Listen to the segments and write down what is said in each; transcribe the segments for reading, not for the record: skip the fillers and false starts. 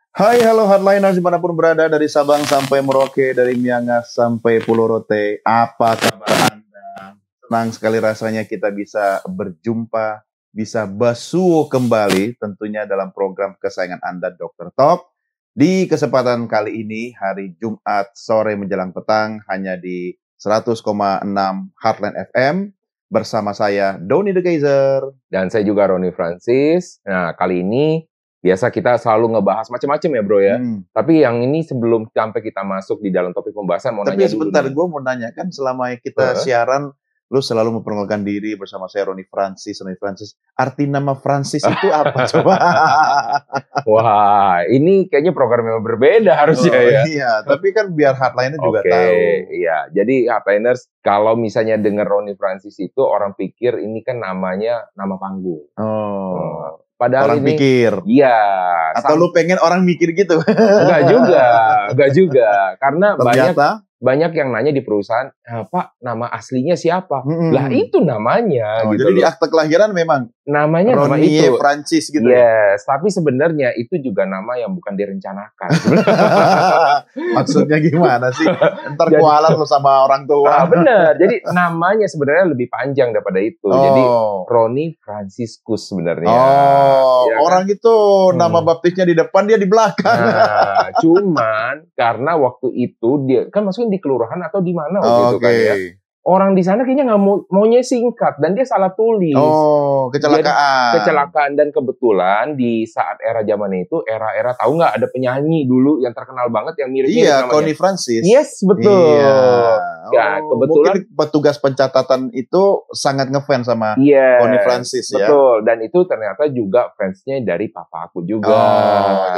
Hai, halo hardliners dimanapun berada, dari Sabang sampai Merauke, dari Miangas sampai Pulau Rote. Apa kabar Anda? Senang sekali rasanya kita bisa berjumpa, bisa basuh kembali tentunya dalam program kesayangan Anda, Dr. Talk. Di kesempatan kali ini, hari Jumat sore menjelang petang, hanya di 100,6 Heartline FM, bersama saya, Doni The Kaiser. Dan saya juga Roni Francis. Nah, kali ini biasa kita selalu ngebahas macam-macam ya, bro ya. Tapi yang ini sebelum sampai kita masuk di dalam topik pembahasan, mau nanya dulu. Sebentar, gue mau nanya, kan selama kita siaran, lu selalu memperkenalkan diri bersama saya Roni Francis. Arti nama Francis itu apa coba? Wah, ini kayaknya program yang berbeda harusnya ya. Iya, tapi kan biar hardliner juga tahu. Iya, jadi hardliners kalau misalnya dengar Roni Francis itu orang pikir ini kan namanya nama panggung. Padahal orang ini, pikir. Iya. Atau lu pengen orang mikir gitu? Enggak juga. Karena ternyata banyak yang nanya di perusahaan, Pak, nama aslinya siapa? Lah itu namanya. Gitu jadi di akte kelahiran memang namanya nama Roni itu. Francis gitu. Yes, tapi sebenarnya itu juga nama yang bukan direncanakan. Maksudnya gimana sih? Ntar kualat lo sama orang tua. Bener, jadi namanya sebenarnya lebih panjang daripada itu. Jadi Roni Franciscus sebenarnya. Ya kan? Orang itu nama baptisnya di depan, dia di belakang. Nah, cuman karena waktu itu dia kan masukin di kelurahan atau di mana waktu itu kan ya. Orang di sana kayaknya nggak maunya singkat dan dia salah tulis. Kecelakaan. Kecelakaan, dan kebetulan di saat era zaman itu, era tahu nggak ada penyanyi dulu yang terkenal banget yang mirip namanya. Connie Francis. Yes, betul. Iya. Ya, kebetulan mungkin petugas pencatatan itu sangat ngefans sama Connie Francis ya. Betul, dan itu ternyata juga fansnya dari papa aku juga.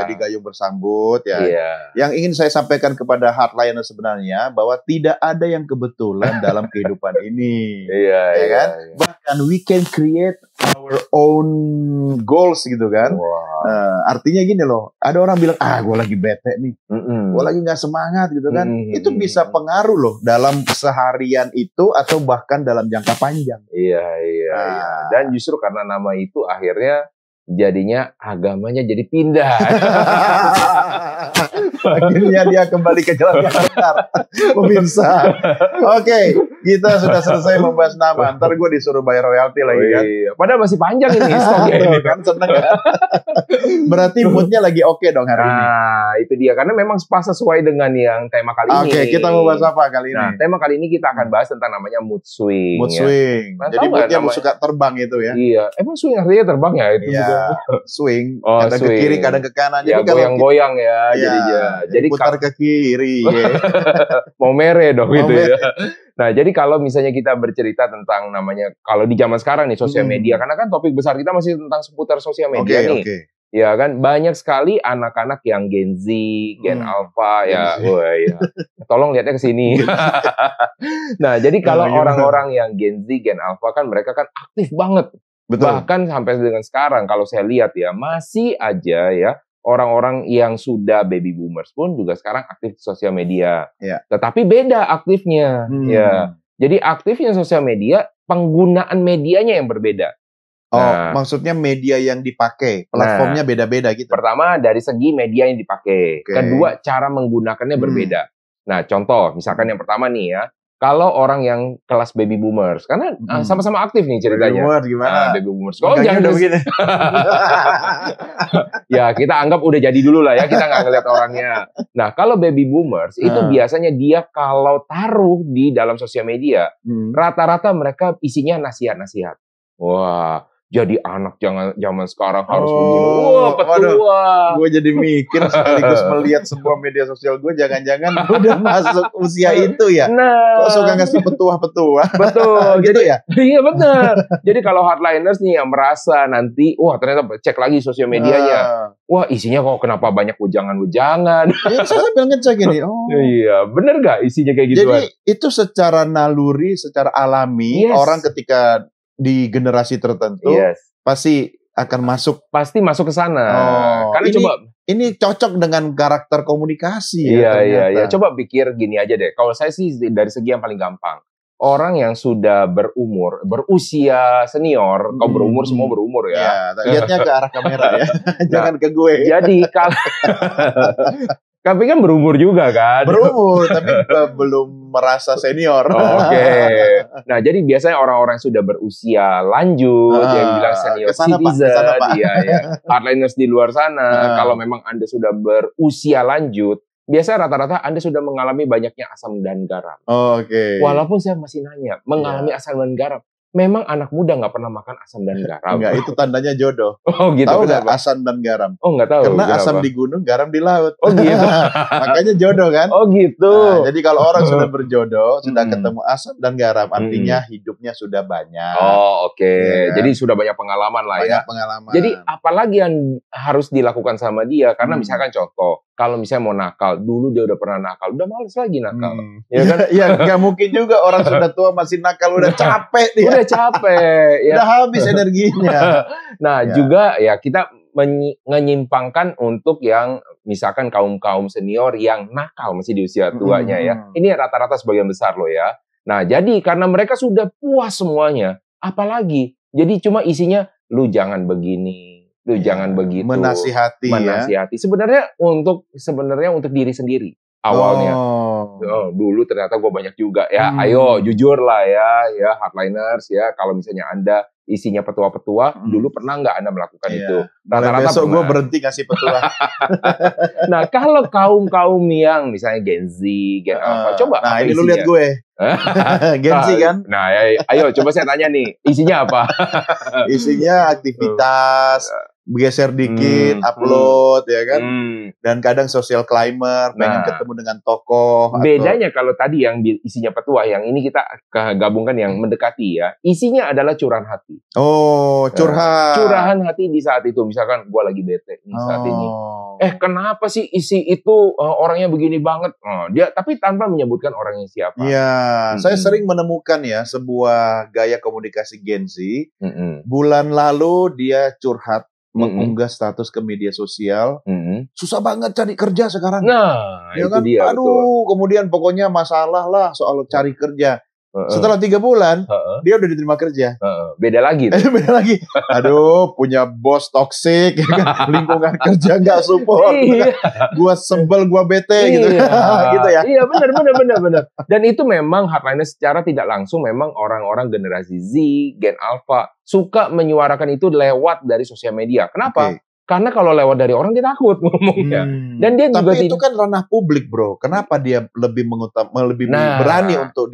Jadi gayung bersambut ya. Iya. Yang ingin saya sampaikan kepada hardliner sebenarnya bahwa tidak ada yang kebetulan dalam kehidupan ini. Iya, ya kan? Iya. Bahkan we can create our own goals gitu kan. Artinya gini loh, ada orang bilang, gue lagi bete nih, gue lagi gak semangat gitu kan. Itu bisa pengaruh loh dalam seharian itu atau bahkan dalam jangka panjang. Iya. Dan justru karena nama itu akhirnya jadinya agamanya jadi pindah. Akhirnya dia kembali ke jalan yang benar. Pemirsa. Oke, kita sudah selesai membahas nama. Ntar gue disuruh bayar royalti lagi kan. Padahal masih panjang ini stoknya ini kan. Seneng kan. Berarti moodnya lagi oke dong hari ini. Nah, itu dia. Karena memang pas sesuai dengan yang tema kali ini. Oke, kita mau bahas apa kali ini? Nah, tema kali ini kita akan bahas tentang namanya mood swing. Mood swing. Jadi moodnya suka terbang itu ya. Iya. Emang swing artinya terbang ya itu? Iya. Swing. Kadang ke kiri, kadang ke kanan. Ya, goyang-goyang ya. Jadi putar ke kiri. Mau mere dong gitu ya. Nah, jadi kalau misalnya kita bercerita tentang namanya, kalau di zaman sekarang nih sosial media, karena kan topik besar kita masih tentang seputar sosial media nih. Ya kan, banyak sekali anak-anak yang Gen Z, Gen Alpha ya. Wah, ya. Tolong lihatnya ke sini. Nah, jadi kalau orang-orang yang Gen Z, Gen Alpha kan mereka kan aktif banget. Betul. Bahkan sampai dengan sekarang kalau saya lihat ya, masih aja ya orang-orang yang sudah baby boomers pun juga sekarang aktif di sosial media. Ya. Tetapi beda aktifnya. Ya. Jadi aktifnya sosial media, penggunaan medianya yang berbeda. Maksudnya media yang dipakai, platformnya beda-beda gitu. Pertama dari segi media yang dipakai. Kedua, cara menggunakannya berbeda. Nah, contoh, misalkan yang pertama nih ya, kalau orang yang kelas baby boomers, karena sama-sama aktif nih ceritanya. Baby boomers gimana? Baby boomers. Jangan begini. Ya, kita anggap udah jadi dulu lah ya, kita nggak ngeliat orangnya. Nah, kalau baby boomers, itu biasanya dia kalau taruh di dalam sosial media, rata-rata mereka isinya nasihat-nasihat. Wah, jadi anak zaman sekarang harus begini. Wah, petua. Gue jadi mikir sekaligus melihat semua media sosial gue, jangan-jangan udah masuk usia itu ya. Kok suka ngasih petua-petua. Betul. Gitu ya? Iya benar. Jadi kalau hardliners nih yang merasa nanti, ternyata cek lagi sosial medianya. Wah, isinya kok kenapa banyak ujangan-ujangan. Ya, saya sambil ngecek ini. Iya, bener gak isinya kayak gitu? Jadi itu secara naluri, secara alami, orang ketika di generasi tertentu pasti akan masuk ke sana. Karena ini cocok dengan karakter komunikasi ya. Iya. Coba pikir gini aja deh. Kalau saya sih dari segi yang paling gampang. orang yang sudah berusia senior, kalau berumur semua berumur ya. Ya, lihatnya ke arah kamera ya, jangan ke gue. Jadi kalau tapi kan berumur juga kan? Berumur, tapi belum merasa senior. Oke. Nah, jadi biasanya orang-orang yang sudah berusia lanjut, yang bilang senior citizen, ya, hardliners di luar sana, kalau memang Anda sudah berusia lanjut, biasanya rata-rata Anda sudah mengalami banyaknya asam dan garam. Oke. Walaupun saya masih nanya, mengalami asam dan garam. Memang anak muda nggak pernah makan asam dan garam. Enggak, itu tandanya jodoh. Oh gitu. Tahu nggak asam dan garam? Oh nggak tahu. Karena asam di gunung, garam di laut. Oh gitu. Makanya jodoh kan? Oh gitu. Nah, jadi kalau orang sudah berjodoh, sudah ketemu asam dan garam, artinya hidupnya sudah banyak. Oh oke. Ya, kan? Jadi sudah banyak pengalaman lah ya. Banyak pengalaman. Jadi apalagi yang harus dilakukan sama dia? Karena misalkan contoh, kalau misalnya mau nakal, dulu dia udah pernah nakal, udah males lagi nakal. Ya kan? Ya nggak mungkin juga orang sudah tua masih nakal, udah capek dia. Udah capek. Ya. Udah habis energinya. Nah, juga ya kita menyimpangkan untuk yang misalkan kaum senior yang nakal masih di usia tuanya ya. Ini rata-rata sebagian besar loh ya. Nah, jadi karena mereka sudah puas semuanya, apalagi jadi cuma isinya lu jangan begini, lu jangan begitu. Menasihati. Sebenarnya untuk diri sendiri awalnya. Dulu ternyata gue banyak juga ya. Ayo jujur lah ya hardliners ya. Kalau misalnya Anda isinya petua-petua, dulu pernah nggak Anda melakukan itu? Rata-rata besok gue berhenti ngasih petua. Nah kalau kaum yang misalnya Gen Z, Gen Alpha, coba. Nah ini lu lihat gue. Gen Z kan? Nah ayo coba saya tanya nih, isinya apa? Isinya aktivitas, geser dikit, upload ya kan, dan kadang social climber, pengen ketemu dengan tokoh. Bedanya kalau tadi yang isinya petua, yang ini kita gabungkan yang mendekati ya, isinya adalah curahan hati. Oh, curahan hati di saat itu, misalkan gue lagi bete nih saat ini. Kenapa sih isi itu orangnya begini banget? Dia tapi tanpa menyebutkan orangnya siapa. Iya, saya sering menemukan ya sebuah gaya komunikasi Gen Z. Bulan lalu dia curhat, mengunggah status ke media sosial, susah banget cari kerja sekarang. Nah, ya itu kan? dia. Aduh, betul. Kemudian pokoknya masalah lah soal cari kerja. Setelah 3 bulan, dia udah diterima kerja. Beda lagi. Beda lagi. Aduh, punya bos toksik, lingkungan kerja nggak support. Gua sebel, gua bete gitu. Gitu ya. Iya, benar. Dan itu memang hardliners secara tidak langsung memang orang-orang generasi Z, Gen Alpha suka menyuarakan itu lewat dari sosial media. Kenapa? Karena kalau lewat dari orang dia takut ngomongnya. Dan dia juga itu kan ranah publik, bro. Kenapa dia lebih berani untuk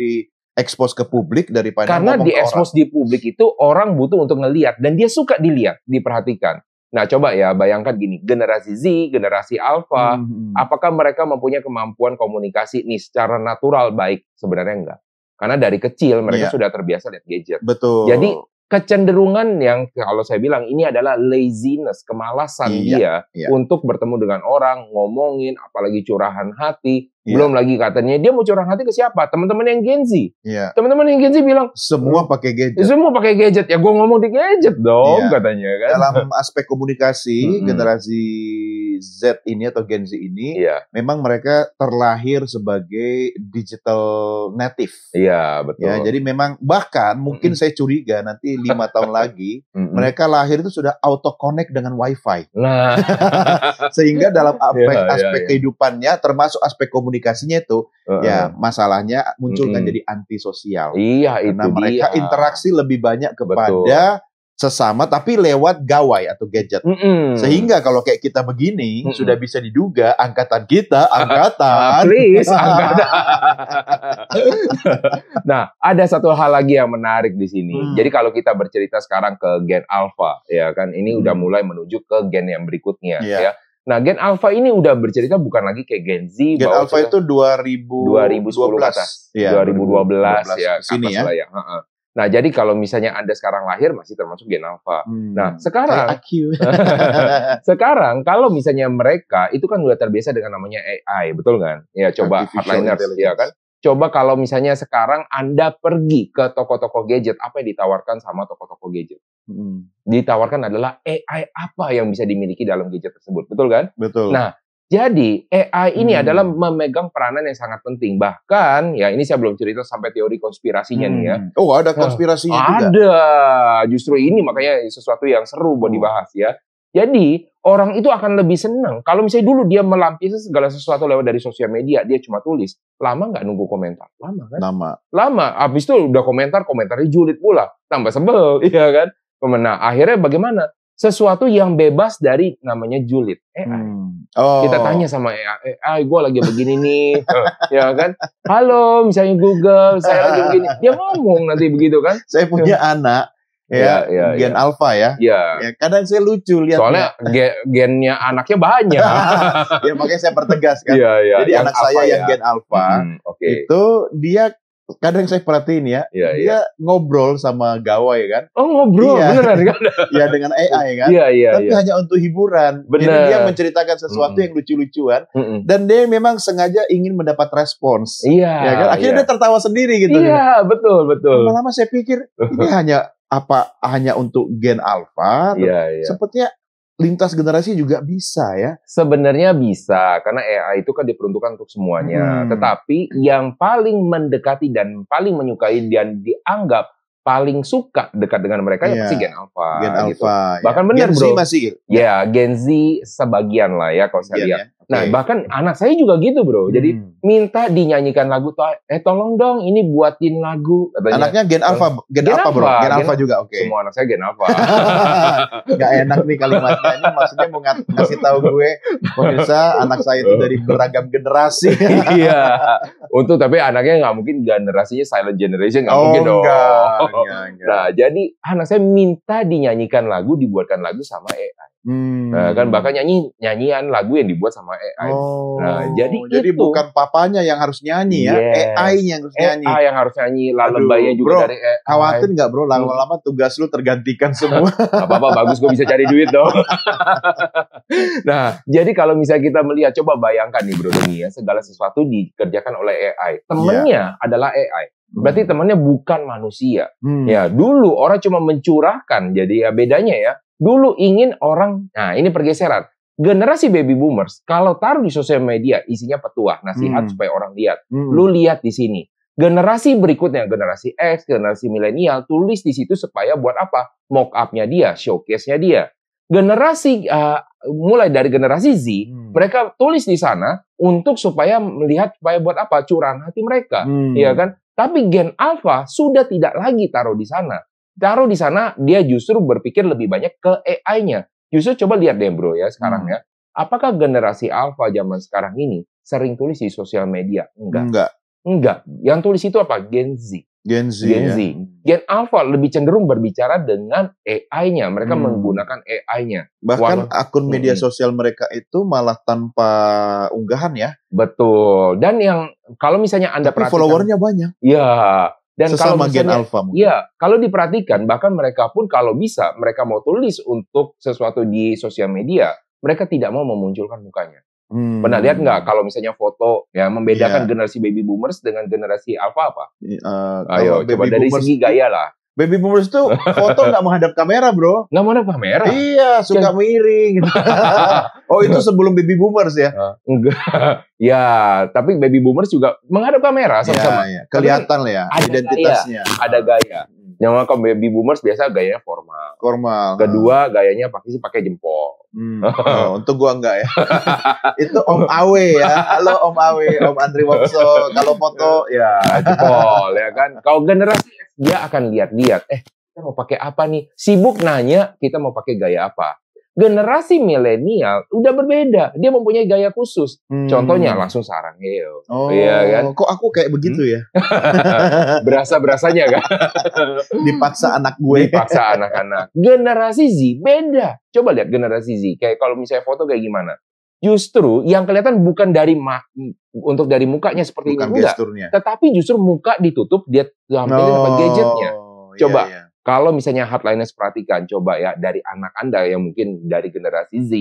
expose ke publik daripada karena ngomong ke orang? Karena di-expose di publik itu orang butuh untuk ngelihat dan dia suka dilihat, diperhatikan. Nah, coba ya bayangkan gini, generasi Z, generasi Alpha, apakah mereka mempunyai kemampuan komunikasi nih secara natural baik? Sebenarnya enggak. Karena dari kecil mereka sudah terbiasa lihat gadget. Betul. Jadi kecenderungan yang kalau saya bilang ini adalah laziness, kemalasan dia untuk bertemu dengan orang, ngomongin, apalagi curahan hati. Belum lagi katanya dia mau curahan hati ke siapa? Teman-teman yang Gen Z. Teman-teman yang Gen Z bilang semua pakai gadget. Semua pakai gadget. Ya gue ngomong di gadget dong katanya kan. Dalam aspek komunikasi generasi Z ini atau Gen Z ini memang mereka terlahir sebagai digital native. Iya, betul. Ya, jadi memang bahkan mungkin saya curiga nanti 5 tahun lagi mereka lahir itu sudah auto connect dengan WiFi. Nah, sehingga dalam aspek kehidupannya termasuk aspek komunikasinya itu ya masalahnya muncul kan jadi antisosial. Iya, karena itu mereka interaksi lebih banyak kepada sesama tapi lewat gawai atau gadget. Sehingga kalau kayak kita begini sudah bisa diduga angkatan kita please angkatan. Nah, ada satu hal lagi yang menarik di sini. Jadi kalau kita bercerita sekarang ke Gen Alpha ya kan, ini udah mulai menuju ke gen yang berikutnya ya. Nah, Gen Alpha ini udah bercerita bukan lagi kayak Gen Z. Gen Alpha itu 2010 ke atas. 2012 ya. Sini ya. Nah, jadi kalau misalnya Anda sekarang lahir masih termasuk Gen Alpha. Nah, sekarang kalau misalnya mereka itu kan udah terbiasa dengan namanya AI, betul kan? Ya, coba hardliners ya kan. Coba kalau misalnya sekarang Anda pergi ke toko-toko gadget, apa yang ditawarkan sama toko-toko gadget? Ditawarkan adalah AI apa yang bisa dimiliki dalam gadget tersebut, betul kan? Betul. Nah, Jadi AI ini adalah memegang peranan yang sangat penting. Bahkan ya ini saya belum cerita sampai teori konspirasinya nih ya. Oh, ada konspirasinya juga. Ada. Justru ini makanya sesuatu yang seru buat dibahas ya. Jadi orang itu akan lebih senang kalau misalnya dulu dia melampiaskan segala sesuatu lewat dari sosial media, dia cuma tulis. Lama nggak nunggu komentar? Lama kan? Lama. Habis itu udah komentarnya julid pula. Tambah sebel, iya kan? Nah, akhirnya bagaimana? Sesuatu yang bebas dari namanya julid AI. Kita tanya sama AI, gue lagi begini nih, ya kan? Halo, misalnya Google, saya lagi begini. Dia ngomong nanti begitu kan? Saya punya anak, gen alpha ya. Kadang saya lucu lihat. Soalnya gennya anaknya banyak. Ya makanya saya pertegas kan. Jadi anak saya yang gen alpha, itu dia kadang saya perhatiin dia ngobrol sama gawai kan. Oh, ngobrol, beneran kan? Ya dengan AI kan. Tapi hanya untuk hiburan. Jadi dia menceritakan sesuatu yang lucu-lucuan dan dia memang sengaja ingin mendapat respons. Ya kan? Akhirnya dia tertawa sendiri gitu. Iya, betul. Lama-lama saya pikir ini hanya untuk gen alpha. Sepertinya lintas generasi juga bisa ya? Sebenarnya bisa, karena AI itu kan diperuntukkan untuk semuanya. Tetapi yang paling mendekati dan paling menyukai dan dianggap paling suka dekat dengan mereka ya pasti Gen Alpha. Gen gitu. Alpha. Bahkan benar bro. Gen Z masih? Ya, Gen Z sebagian lah ya kalau saya lihat. Nah, bahkan anak saya juga gitu bro. Jadi minta dinyanyikan lagu, tolong dong ini buatin lagu. Katanya. Anaknya Gen Alpha, Gen apa bro? Gen Alpha juga, oke. Semua anak saya Gen Alpha. Gak enak nih kalimatnya. Ini maksudnya mau ngasih tahu gue, pemirsa anak saya itu dari beragam generasi. Iya. Tapi anaknya nggak mungkin generasinya silent generation, nggak mungkin dong. Enggak. Nah, jadi anak saya minta dinyanyikan lagu, dibuatkan lagu sama AI. Nah, kan bahkan nyanyian lagu yang dibuat sama AI. Nah, jadi itu. Bukan papanya yang harus nyanyi ya, AI yang harus nyanyi. AI yang harus nyanyi, lalebaynya juga bro, dari AI. Khawatir nggak bro, lama-lama tugas lu tergantikan semua. Apa-apa, bagus gue bisa cari duit dong. Nah, jadi kalau misalnya kita melihat, coba bayangkan nih bro Dengi ya, segala sesuatu dikerjakan oleh AI. Temennya adalah AI. Berarti temannya bukan manusia. Ya, dulu orang cuma mencurahkan. Jadi ya bedanya ya. Dulu ingin orang, nah ini pergeseran. Generasi baby boomers, kalau taruh di sosial media, isinya petuah, nasihat supaya orang lihat. Lu lihat di sini. Generasi berikutnya, generasi X, generasi milenial, tulis di situ supaya buat apa? Mock up-nya dia, showcase-nya dia. Generasi, mulai dari generasi Z, mereka tulis di sana untuk supaya melihat, supaya buat apa? Curahan hati mereka. Ya kan? Tapi Gen Alpha sudah tidak lagi taruh di sana. Taruh di sana, dia justru berpikir lebih banyak ke AI-nya. Justru coba lihat deh bro ya sekarang ya. Apakah generasi Alpha zaman sekarang ini sering tulis di sosial media? Enggak. Yang tulis itu apa? Gen Z. Gen Gen Alpha lebih cenderung berbicara dengan AI-nya. Mereka menggunakan AI-nya. Bahkan akun media sosial mereka itu malah tanpa unggahan ya. Betul. Dan yang kalau misalnya Anda perhatikan, followernya banyak. Ya. Dan sesama Gen Alpha. Iya, kalau diperhatikan, bahkan mereka pun kalau bisa, mereka mau tulis untuk sesuatu di sosial media, mereka tidak mau memunculkan mukanya. Pernah lihat nggak kalau misalnya foto ya membedakan generasi baby boomers dengan generasi alpha apa? Ayo, coba dari segi gaya lah. Baby boomers tuh foto nggak menghadap kamera bro. Nggak menghadap kamera? Iya, suka miring. Oh itu sebelum baby boomers ya? Enggak. Ya, tapi baby boomers juga menghadap kamera sama-sama. Ya. Kelihatan lah ya identitasnya. Ada gaya. Yang kalau baby boomers biasa gayanya formal. Kedua gayanya pakai jempol. Untuk gua enggak ya. Itu Om Awe ya. Halo Om Awe, Om Andri Wokso. Kalau foto ya jempol ya kan. Kalau generasi X dia akan lihat-lihat. Kita mau pakai apa nih? Sibuk nanya kita mau pakai gaya apa. Generasi milenial udah berbeda. Dia mempunyai gaya khusus. Contohnya langsung sarang heo. Iya kan? Kok aku kayak begitu ya? Berasa-berasanya kan? Dipaksa anak gue. Dipaksa anak-anak. Generasi Z beda. Coba lihat generasi Z. Kayak kalau misalnya foto kayak gimana? Justru yang kelihatan bukan dari untuk dari mukanya seperti bukan ini enggak. Tetapi justru muka ditutup dia tampilin apa gadgetnya. Coba. Iya. Kalau misalnya hardliners perhatikan, coba ya dari anak Anda yang mungkin dari generasi Z,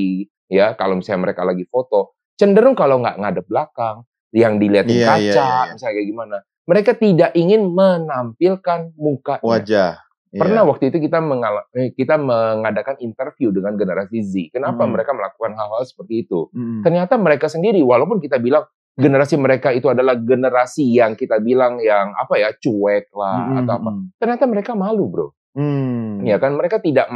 ya kalau misalnya mereka lagi foto, cenderung kalau nggak ngadep belakang, yang dilihatin kaca, misalnya kayak gimana, mereka tidak ingin menampilkan muka, wajah. Pernah waktu itu kita mengadakan interview dengan generasi Z. Kenapa mereka melakukan hal-hal seperti itu? Ternyata mereka sendiri, walaupun kita bilang generasi mereka itu adalah generasi yang kita bilang yang cuek lah atau apa. Ternyata mereka malu, bro. Ya kan, mereka tidak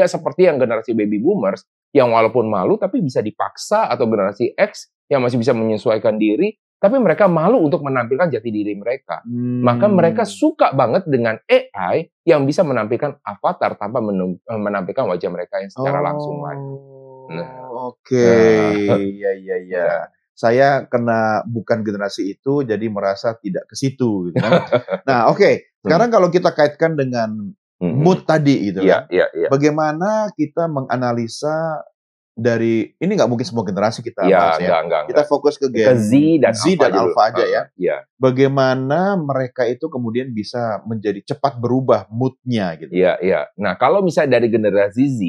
seperti yang generasi baby boomers yang walaupun malu tapi bisa dipaksa, atau generasi X yang masih bisa menyesuaikan diri. Tapi mereka malu untuk menampilkan jati diri mereka. Maka mereka suka banget dengan AI yang bisa menampilkan avatar tanpa menampilkan wajah mereka yang secara langsung live. Iya. Saya bukan generasi itu, jadi merasa tidak ke situ. Gitu kan. Nah, sekarang kalau kita kaitkan dengan mood tadi, gitu kan. Bagaimana kita menganalisa dari ini, nggak mungkin semua generasi kita bahas ya. Kita fokus ke Z dan Alpha aja ya. Bagaimana mereka itu kemudian bisa menjadi cepat berubah moodnya gitu. Iya. Nah, kalau misalnya dari generasi Z,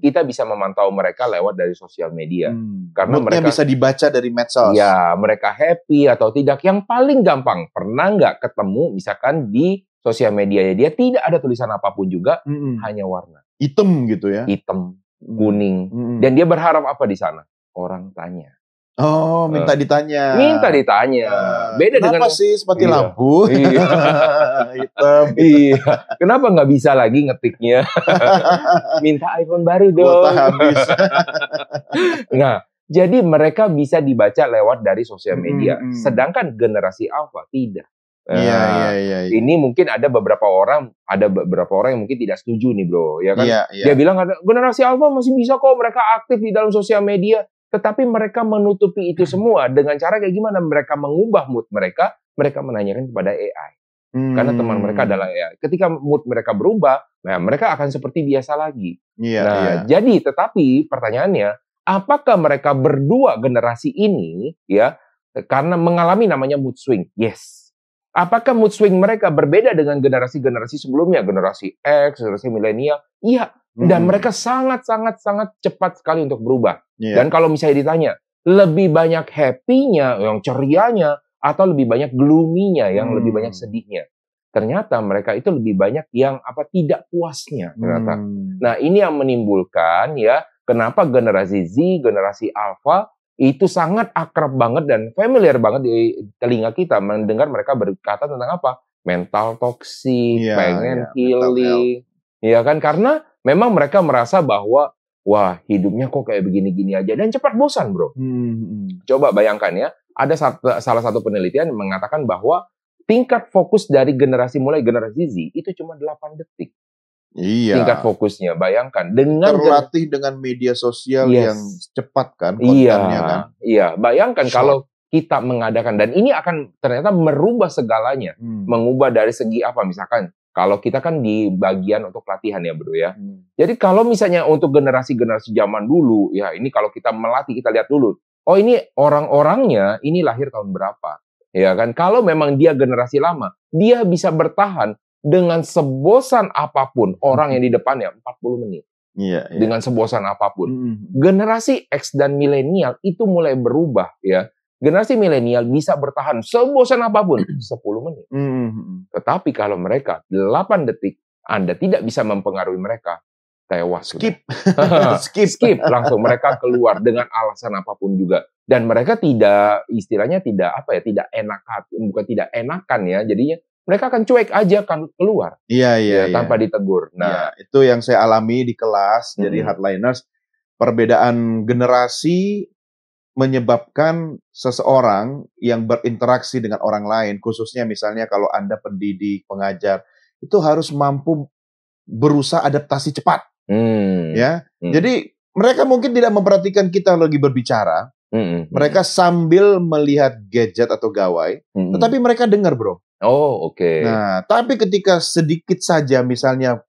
kita bisa memantau mereka lewat dari sosial media. Karena moodnya bisa dibaca dari medsos. Ya, mereka happy atau tidak. Yang paling gampang, pernah nggak ketemu misalkan di sosial media dia tidak ada tulisan apapun juga, hanya warna. Hitam gitu ya. Hitam, kuning, dan dia berharap apa di sana? Orang tanya. Oh, minta ditanya. Beda kenapa dengan sih seperti lampu? Hitam. Iya. Kenapa nggak bisa lagi ngetiknya? Minta iPhone baru dong. Kuota habis. Nah, jadi mereka bisa dibaca lewat dari sosial media. Sedangkan generasi Alpha tidak. Iya. Ini mungkin ada beberapa orang yang mungkin tidak setuju nih, bro, ya kan? Dia bilang generasi Alpha masih bisa kok mereka aktif di dalam sosial media, tetapi mereka menutupi itu semua dengan cara kayak gimana? Mereka mengubah mood mereka menanyakan kepada AI. Karena teman mereka adalah AI. Ketika mood mereka berubah, nah mereka akan seperti biasa lagi. Jadi tetapi pertanyaannya, apakah mereka berdua generasi ini ya karena mengalami namanya mood swing? Yes. Apakah mood swing mereka berbeda dengan generasi-generasi sebelumnya, generasi X, generasi milenial? Iya, dan mereka sangat cepat sekali untuk berubah. Dan kalau misalnya ditanya, lebih banyak happy-nya, yang cerianya, atau lebih banyak gloomy-nya, yang lebih banyak sedihnya? Ternyata mereka itu lebih banyak yang tidak puasnya. Ternyata. Nah, ini yang menimbulkan ya, kenapa generasi Z, generasi Alpha itu sangat akrab banget dan familiar banget di telinga kita mendengar mereka berkata tentang apa? Mental toxic, pengen healing. Ya kan? Karena memang mereka merasa bahwa wah, hidupnya kok kayak begini-gini aja dan cepat bosan, bro. Coba bayangkan ya, ada salah satu penelitian yang mengatakan bahwa tingkat fokus dari mulai generasi Z itu cuma 8 detik. Iya. Tingkat fokusnya, bayangkan dengan terlatih dengan media sosial yang cepat kan kontennya kan. Iya, bayangkan kalau kita mengadakan, dan ini akan ternyata merubah segalanya, mengubah dari segi apa, misalkan kalau kita kan di bagian untuk pelatihan ya, bro ya. Jadi kalau misalnya untuk generasi-generasi zaman dulu, ya ini kalau kita melatih, kita lihat dulu, oh ini orang-orangnya ini lahir tahun berapa, ya kan? Kalau memang dia generasi lama, dia bisa bertahan dengan sebosan apapun orang yang di depannya 40 menit. Dengan sebosan apapun. Generasi X dan milenial itu mulai berubah ya. Generasi milenial bisa bertahan sebosan apapun 10 menit. Tetapi kalau mereka 8 detik, Anda tidak bisa mempengaruhi mereka, tewas. Skip. Skip langsung, mereka keluar dengan alasan apapun juga. Dan mereka tidak, istilahnya tidak enakan ya. Jadinya mereka akan cuek aja kan keluar. Iya. Tanpa ditegur. Nah, itu yang saya alami di kelas. Jadi hardliners, perbedaan generasi menyebabkan seseorang yang berinteraksi dengan orang lain, khususnya misalnya kalau Anda pendidik, pengajar, itu harus mampu berusaha adaptasi cepat. Jadi mereka mungkin tidak memperhatikan kita lagi berbicara. Mereka sambil melihat gadget atau gawai, tetapi mereka dengar, bro. Oh, oke. Nah, tapi ketika sedikit saja misalnya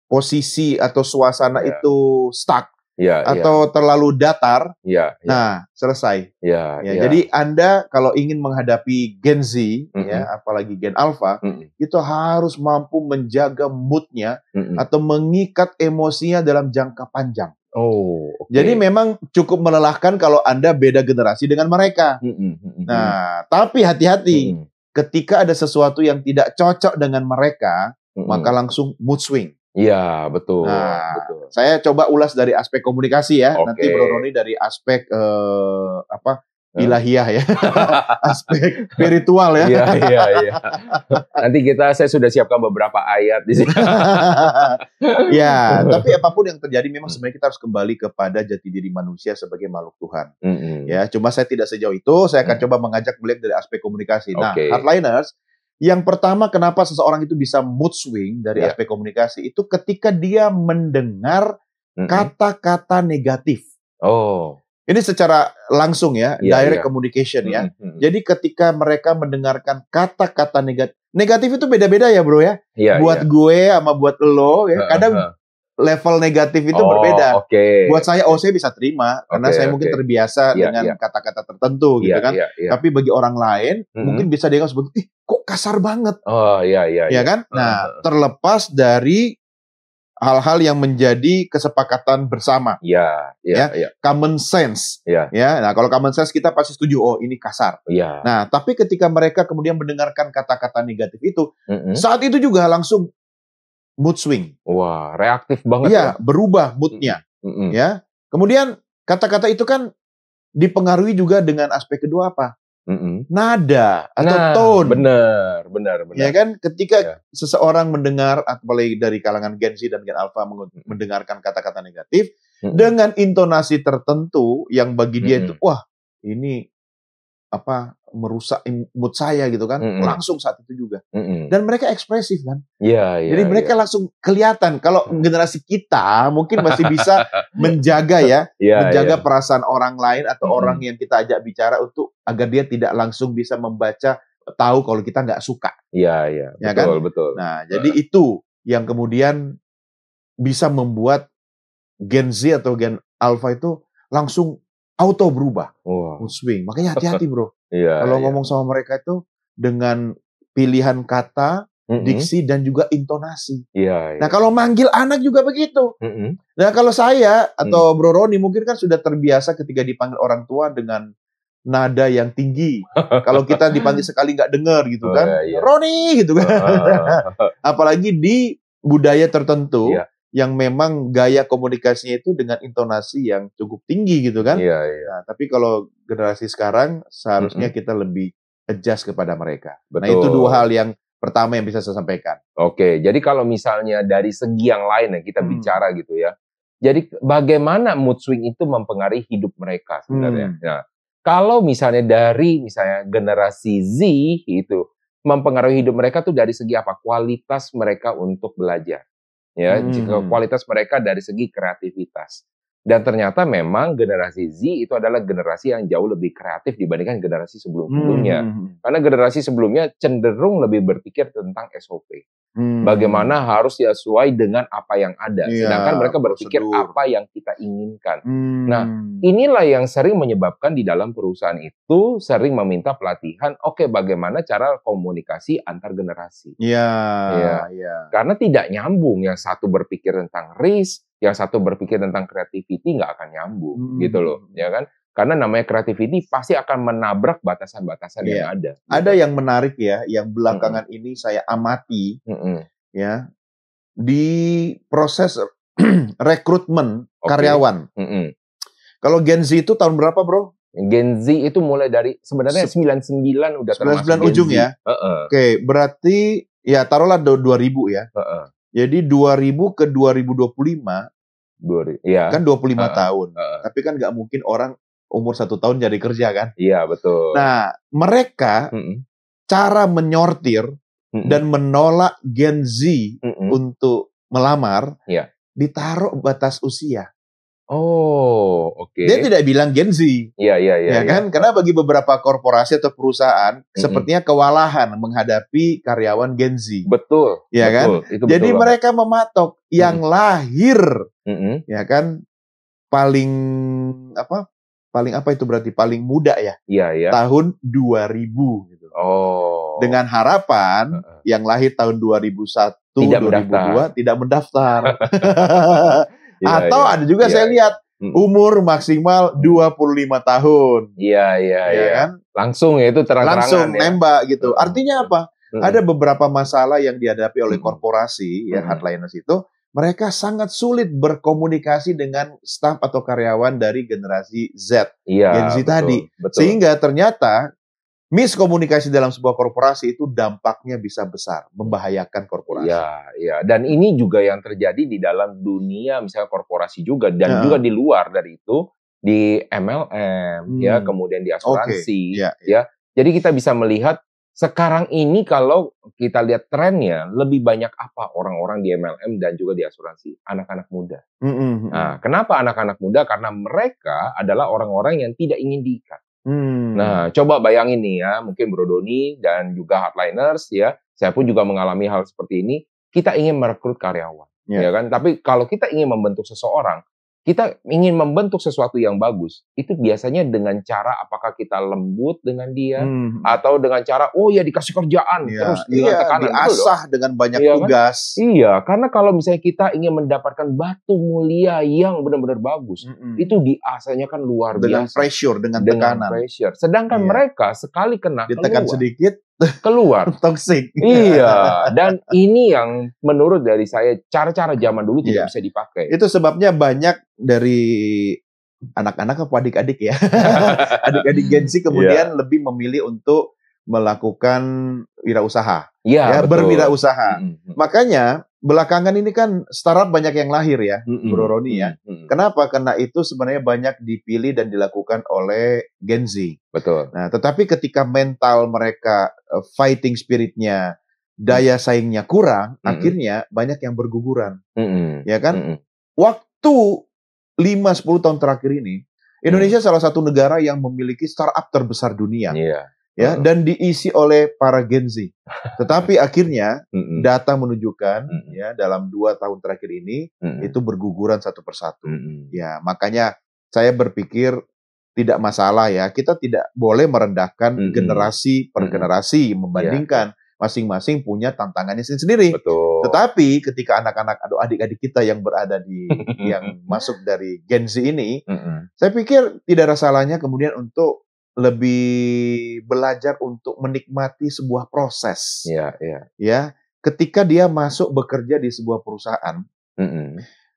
posisi atau suasana itu stuck atau terlalu datar, nah selesai. Jadi Anda kalau ingin menghadapi Gen Z, apalagi Gen Alpha, itu harus mampu menjaga moodnya atau mengikat emosinya dalam jangka panjang. Jadi memang cukup melelahkan kalau Anda beda generasi dengan mereka. Nah, tapi hati-hati. Ketika ada sesuatu yang tidak cocok dengan mereka, maka langsung mood swing. Iya, betul, Nah, betul. saya coba ulas dari aspek komunikasi ya. Oke. Nanti Bro Roni dari aspek ilahiyah ya, aspek spiritual ya. Iya. Nanti saya sudah siapkan beberapa ayat di sini. Ya, tapi apapun yang terjadi memang sebenarnya kita harus kembali kepada jati diri manusia sebagai makhluk Tuhan. Ya, cuma saya tidak sejauh itu. Saya akan coba mengajak melihat dari aspek komunikasi. Nah, hardliners, yang pertama kenapa seseorang itu bisa mood swing dari aspek komunikasi itu ketika dia mendengar kata-kata negatif. Ini secara langsung ya, direct communication ya. Jadi ketika mereka mendengarkan kata-kata negatif itu beda-beda ya bro ya. Buat gue sama buat lo ya, kadang level negatif itu berbeda. Buat saya, saya bisa terima karena saya mungkin terbiasa dengan kata-kata tertentu gitu kan. Tapi bagi orang lain mungkin bisa dianggap sebagai, kok kasar banget. Ya kan? Nah, terlepas dari hal-hal yang menjadi kesepakatan bersama. Common sense. Ya, nah kalau common sense kita pasti setuju, ini kasar. Nah, tapi ketika mereka kemudian mendengarkan kata-kata negatif itu, saat itu juga langsung mood swing. Wah, reaktif banget ya. Berubah moodnya. Ya. Kemudian kata-kata itu kan dipengaruhi juga dengan aspek kedua apa? Nada atau tone. Benar. Ya kan, ketika seseorang mendengar, apalagi dari kalangan Gen Z dan Gen Alpha mendengarkan kata-kata negatif dengan intonasi tertentu yang bagi dia itu, wah ini merusak mood saya gitu kan, langsung saat itu juga. Dan mereka ekspresif kan. Jadi mereka langsung kelihatan. Kalau generasi kita mungkin masih bisa menjaga menjaga perasaan orang lain atau orang yang kita ajak bicara untuk agar dia tidak langsung bisa membaca, tahu kalau kita nggak suka. Betul. Nah, jadi itu yang kemudian bisa membuat Gen Z atau Gen Alpha itu langsung auto berubah, mood swing. Makanya hati-hati bro. Kalau ngomong sama mereka itu dengan pilihan kata, diksi dan juga intonasi. Nah kalau manggil anak juga begitu. Nah kalau saya atau Bro Roni mungkin kan sudah terbiasa ketika dipanggil orang tua dengan nada yang tinggi. Kalau kita dipanggil sekali nggak dengar gitu kan, Roni gitu kan. Apalagi di budaya tertentu. Yang memang gaya komunikasinya itu dengan intonasi yang cukup tinggi gitu kan. Nah, tapi kalau generasi sekarang seharusnya kita lebih adjust kepada mereka. Nah itu dua hal yang pertama yang bisa saya sampaikan. Jadi kalau misalnya dari segi yang lain yang kita bicara gitu ya. Jadi bagaimana mood swing itu mempengaruhi hidup mereka sebenarnya. Nah, kalau misalnya dari generasi Z itu mempengaruhi hidup mereka tuh dari segi apa? Kualitas mereka untuk belajar. Jika kualitas mereka dari segi kreativitas. Dan ternyata memang generasi Z itu adalah generasi yang jauh lebih kreatif dibandingkan generasi sebelum-sebelumnya. Karena generasi sebelumnya cenderung lebih berpikir tentang SOP. Bagaimana harus sesuai dengan apa yang ada. Sedangkan mereka berpikir apa yang kita inginkan. Nah, inilah yang sering menyebabkan di dalam perusahaan itu sering meminta pelatihan, bagaimana cara komunikasi antar generasi. Karena tidak nyambung. Yang satu berpikir tentang risk, yang satu berpikir tentang creativity, nggak akan nyambung gitu loh, ya kan? Karena namanya creativity pasti akan menabrak batasan-batasan yang ada. Gitu. Ada yang menarik ya, yang belakangan ini saya amati, ya, di proses rekrutmen karyawan. Kalau Gen Z itu tahun berapa, bro? Gen Z itu mulai dari sebenarnya 99 udah termasuk 99 ujung Gen Z. Ya. Berarti ya taruhlah 2000 ya. Jadi 2000 ke 2025 kan 25 tahun. Tapi kan nggak mungkin orang umur 1 tahun jadi kerja kan? Iya, betul. Nah, mereka cara menyortir dan menolak Gen Z untuk melamar ditaruh batas usia. Dia tidak bilang Gen Z. Iya kan? Karena bagi beberapa korporasi atau perusahaan sepertinya kewalahan menghadapi karyawan Gen Z. Betul. Ya kan? Itu jadi betul mereka mematok yang lahir ya kan paling apa itu berarti paling muda ya? Tahun 2000 gitu. Dengan harapan yang lahir tahun 2001, 2002 tidak mendaftar. Atau ada juga saya lihat umur maksimal 25 tahun. Iya. Kan? Langsung itu terang-terangan. Langsung nembak gitu. Artinya apa? Ada beberapa masalah yang dihadapi oleh korporasi hardliners itu mereka sangat sulit berkomunikasi dengan staf atau karyawan dari generasi Z, Gen Z tadi. Sehingga ternyata miskomunikasi dalam sebuah korporasi itu dampaknya bisa besar, membahayakan korporasi. Iya. Dan ini juga yang terjadi di dalam dunia misalnya korporasi juga, dan juga di luar dari itu, di MLM, ya, kemudian di asuransi, ya. Jadi kita bisa melihat sekarang ini kalau kita lihat trennya, lebih banyak apa orang-orang di MLM dan juga di asuransi? Anak-anak muda. Nah, kenapa anak-anak muda? Karena mereka adalah orang-orang yang tidak ingin diikat. Nah, coba bayangin nih ya, mungkin Bro Doni dan juga Hardliners ya, saya pun juga mengalami hal seperti ini. Kita ingin merekrut karyawan, ya kan? Tapi kalau kita ingin membentuk seseorang, kita ingin membentuk sesuatu yang bagus, itu biasanya dengan cara apakah kita lembut dengan dia, atau dengan cara, oh ya dikasih kerjaan, terus dengan tekanan. Diasah dengan banyak tugas. Iya, karena kalau misalnya kita ingin mendapatkan batu mulia yang benar-benar bagus, itu diasahnya kan luar biasa. Dengan pressure, dengan tekanan. Sedangkan mereka sekali kena ditekan sedikit, keluar. Toxic. Iya, dan ini yang menurut dari saya cara-cara zaman dulu tidak bisa dipakai. Itu sebabnya banyak dari anak-anak atau adik-adik ya, adik-adik Gen Z kemudian lebih memilih untuk melakukan wirausaha, berwirausaha. Makanya belakangan ini kan startup banyak yang lahir ya, Bro Roni ya. Kenapa? Karena itu sebenarnya banyak dipilih dan dilakukan oleh Gen Z. Betul. Nah, tetapi ketika mental mereka, fighting spiritnya, daya saingnya kurang, akhirnya banyak yang berguguran, ya kan? Waktu 5-10 tahun terakhir ini, Indonesia salah satu negara yang memiliki startup terbesar dunia. Ya, dan diisi oleh para Gen Z. Tetapi akhirnya data menunjukkan ya dalam 2 tahun terakhir ini itu berguguran satu persatu. Ya, makanya saya berpikir tidak masalah ya. Kita tidak boleh merendahkan generasi per generasi, membandingkan masing-masing punya tantangannya sendiri. Betul. Tetapi ketika anak-anak atau adik-adik kita yang berada di yang masuk dari Gen Z ini, saya pikir tidak ada salahnya kemudian untuk lebih belajar untuk menikmati sebuah proses. Ya, ketika dia masuk bekerja di sebuah perusahaan,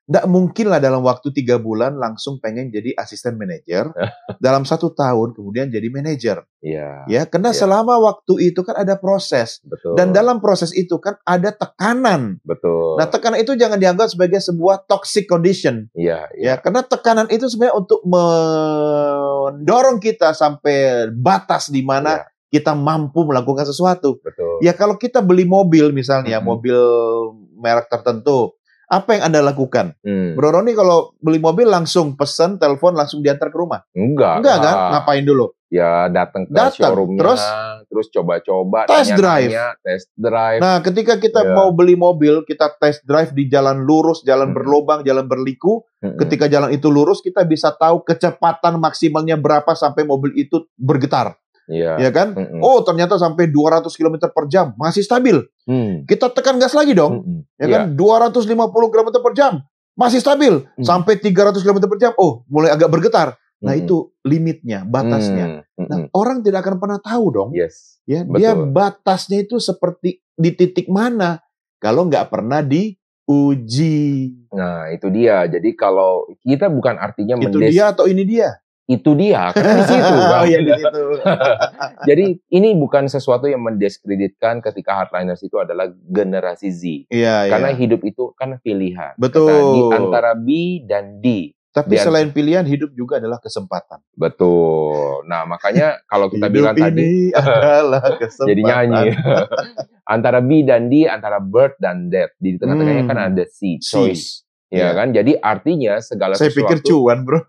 nggak mungkin lah dalam waktu 3 bulan langsung pengen jadi asisten manajer, dalam 1 tahun kemudian jadi manajer. Ya, karena selama waktu itu kan ada proses. Dan dalam proses itu kan ada tekanan. Nah, tekanan itu jangan dianggap sebagai sebuah toxic condition. Ya, karena tekanan itu sebenarnya untuk mendorong kita sampai batas di mana kita mampu melakukan sesuatu. Ya, kalau kita beli mobil misalnya, mobil merek tertentu, apa yang Anda lakukan? Bro Roni kalau beli mobil langsung pesen, telepon, langsung diantar ke rumah? Enggak kan? Ngapain dulu? Ya datang ke showroomnya, terus coba-coba, test drive. Nah, ketika kita mau beli mobil, kita test drive di jalan lurus, jalan berlobang, jalan berliku. Ketika jalan itu lurus, kita bisa tahu kecepatan maksimalnya berapa sampai mobil itu bergetar. Ya kan? Oh, ternyata sampai 200 km per jam masih stabil. Kita tekan gas lagi dong. Ya kan? 250 km per jam masih stabil. Sampai 300 km per jam, oh, mulai agak bergetar. Nah, itu limitnya, batasnya. Nah, orang tidak akan pernah tahu dong. Ya, dia batasnya itu seperti di titik mana kalau nggak pernah diuji. Nah, itu dia. Jadi kalau kita bukan artinya itu dia atau ini dia. Itu dia, kan di situ. Oh iya, di situ. Jadi ini bukan sesuatu yang mendiskreditkan ketika Hardliners itu adalah generasi Z. Karena hidup itu kan pilihan. Betul. Di antara B dan D. Tapi selain pilihan, hidup juga adalah kesempatan. Betul. Nah, makanya kalau kita bilang tadi adalah kesempatan. Jadi nyanyi. Antara B dan D, antara birth dan death. Di tengah-tengahnya kan ada C, choice. Ya kan, jadi artinya segala sesuatu. Saya pikir cuan, bro.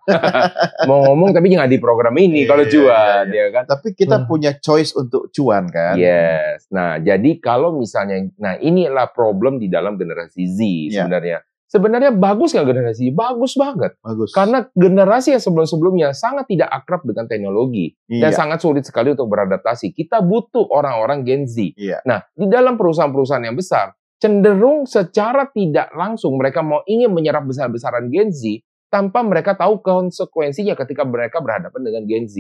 Mau ngomong tapi jangan di program ini kalau cuan, ya kan. Tapi kita punya choice untuk cuan kan. Yes. Nah, jadi kalau misalnya, nah inilah problem di dalam generasi Z sebenarnya. Sebenarnya bagus nggak generasi? Bagus banget. Bagus. Karena generasi yang sebelum-sebelumnya sangat tidak akrab dengan teknologi dan sangat sulit sekali untuk beradaptasi. Kita butuh orang-orang Gen Z. Nah, di dalam perusahaan-perusahaan yang besar, cenderung secara tidak langsung mereka ingin menyerap besar-besaran Gen Z tanpa mereka tahu konsekuensinya ketika mereka berhadapan dengan Gen Z.